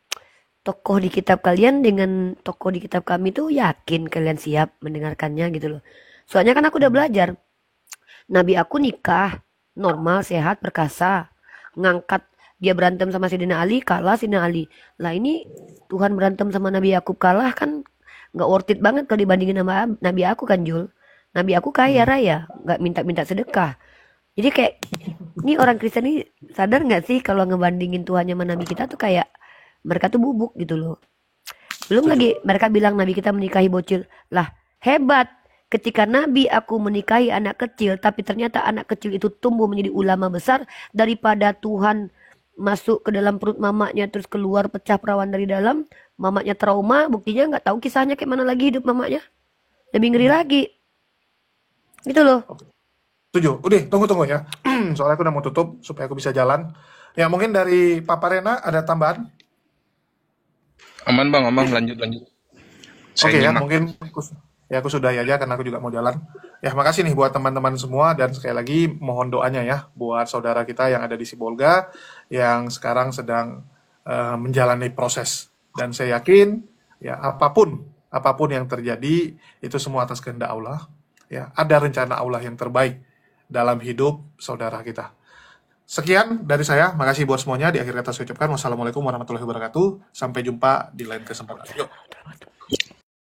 tokoh di kitab kalian dengan tokoh di kitab kami tuh, yakin kalian siap mendengarkannya gitu loh. Soalnya kan aku udah belajar. Nabi aku nikah, normal, sehat, perkasa. Ngangkat dia berantem sama Sayyidina Ali, kalah Sayyidina Ali. Lah ini Tuhan berantem sama Nabi Yakub kalah kan nggak worth it banget kalau dibandingin sama Nabi aku kan Jul. Nabi aku kaya raya, nggak minta-minta sedekah. Jadi kayak ini orang Kristen ini sadar nggak sih kalau ngebandingin Tuhannya sama Nabi kita tuh kayak mereka tuh bubuk gitu loh. Belum lagi mereka bilang Nabi kita menikahi bocil. Lah hebat ketika Nabi aku menikahi anak kecil, tapi ternyata anak kecil itu tumbuh menjadi ulama besar daripada Tuhan masuk ke dalam perut mamanya terus keluar pecah perawan dari dalam, mamanya trauma, buktinya nggak tahu kisahnya kayak mana lagi hidup mamanya. Lebih ngeri lagi. Gitu loh. Setuju. Udah, tunggu ya. Soalnya aku udah mau tutup supaya aku bisa jalan. Ya, mungkin dari Papa Rena ada tambahan? Aman bang, aman, lanjut. Saya Oke ya, nyimak. mungkin aku sudah aja karena aku juga mau jalan. Ya, makasih nih buat teman-teman semua dan sekali lagi mohon doanya ya buat saudara kita yang ada di Sibolga yang sekarang sedang menjalani proses. Dan saya yakin ya apapun yang terjadi itu semua atas kehendak Allah. Ya, ada rencana Allah yang terbaik dalam hidup saudara kita. Sekian dari saya, makasih buat semuanya. Di akhir kata saya ucapkan wassalamualaikum warahmatullahi wabarakatuh. Sampai jumpa di lain kesempatan. Yuk.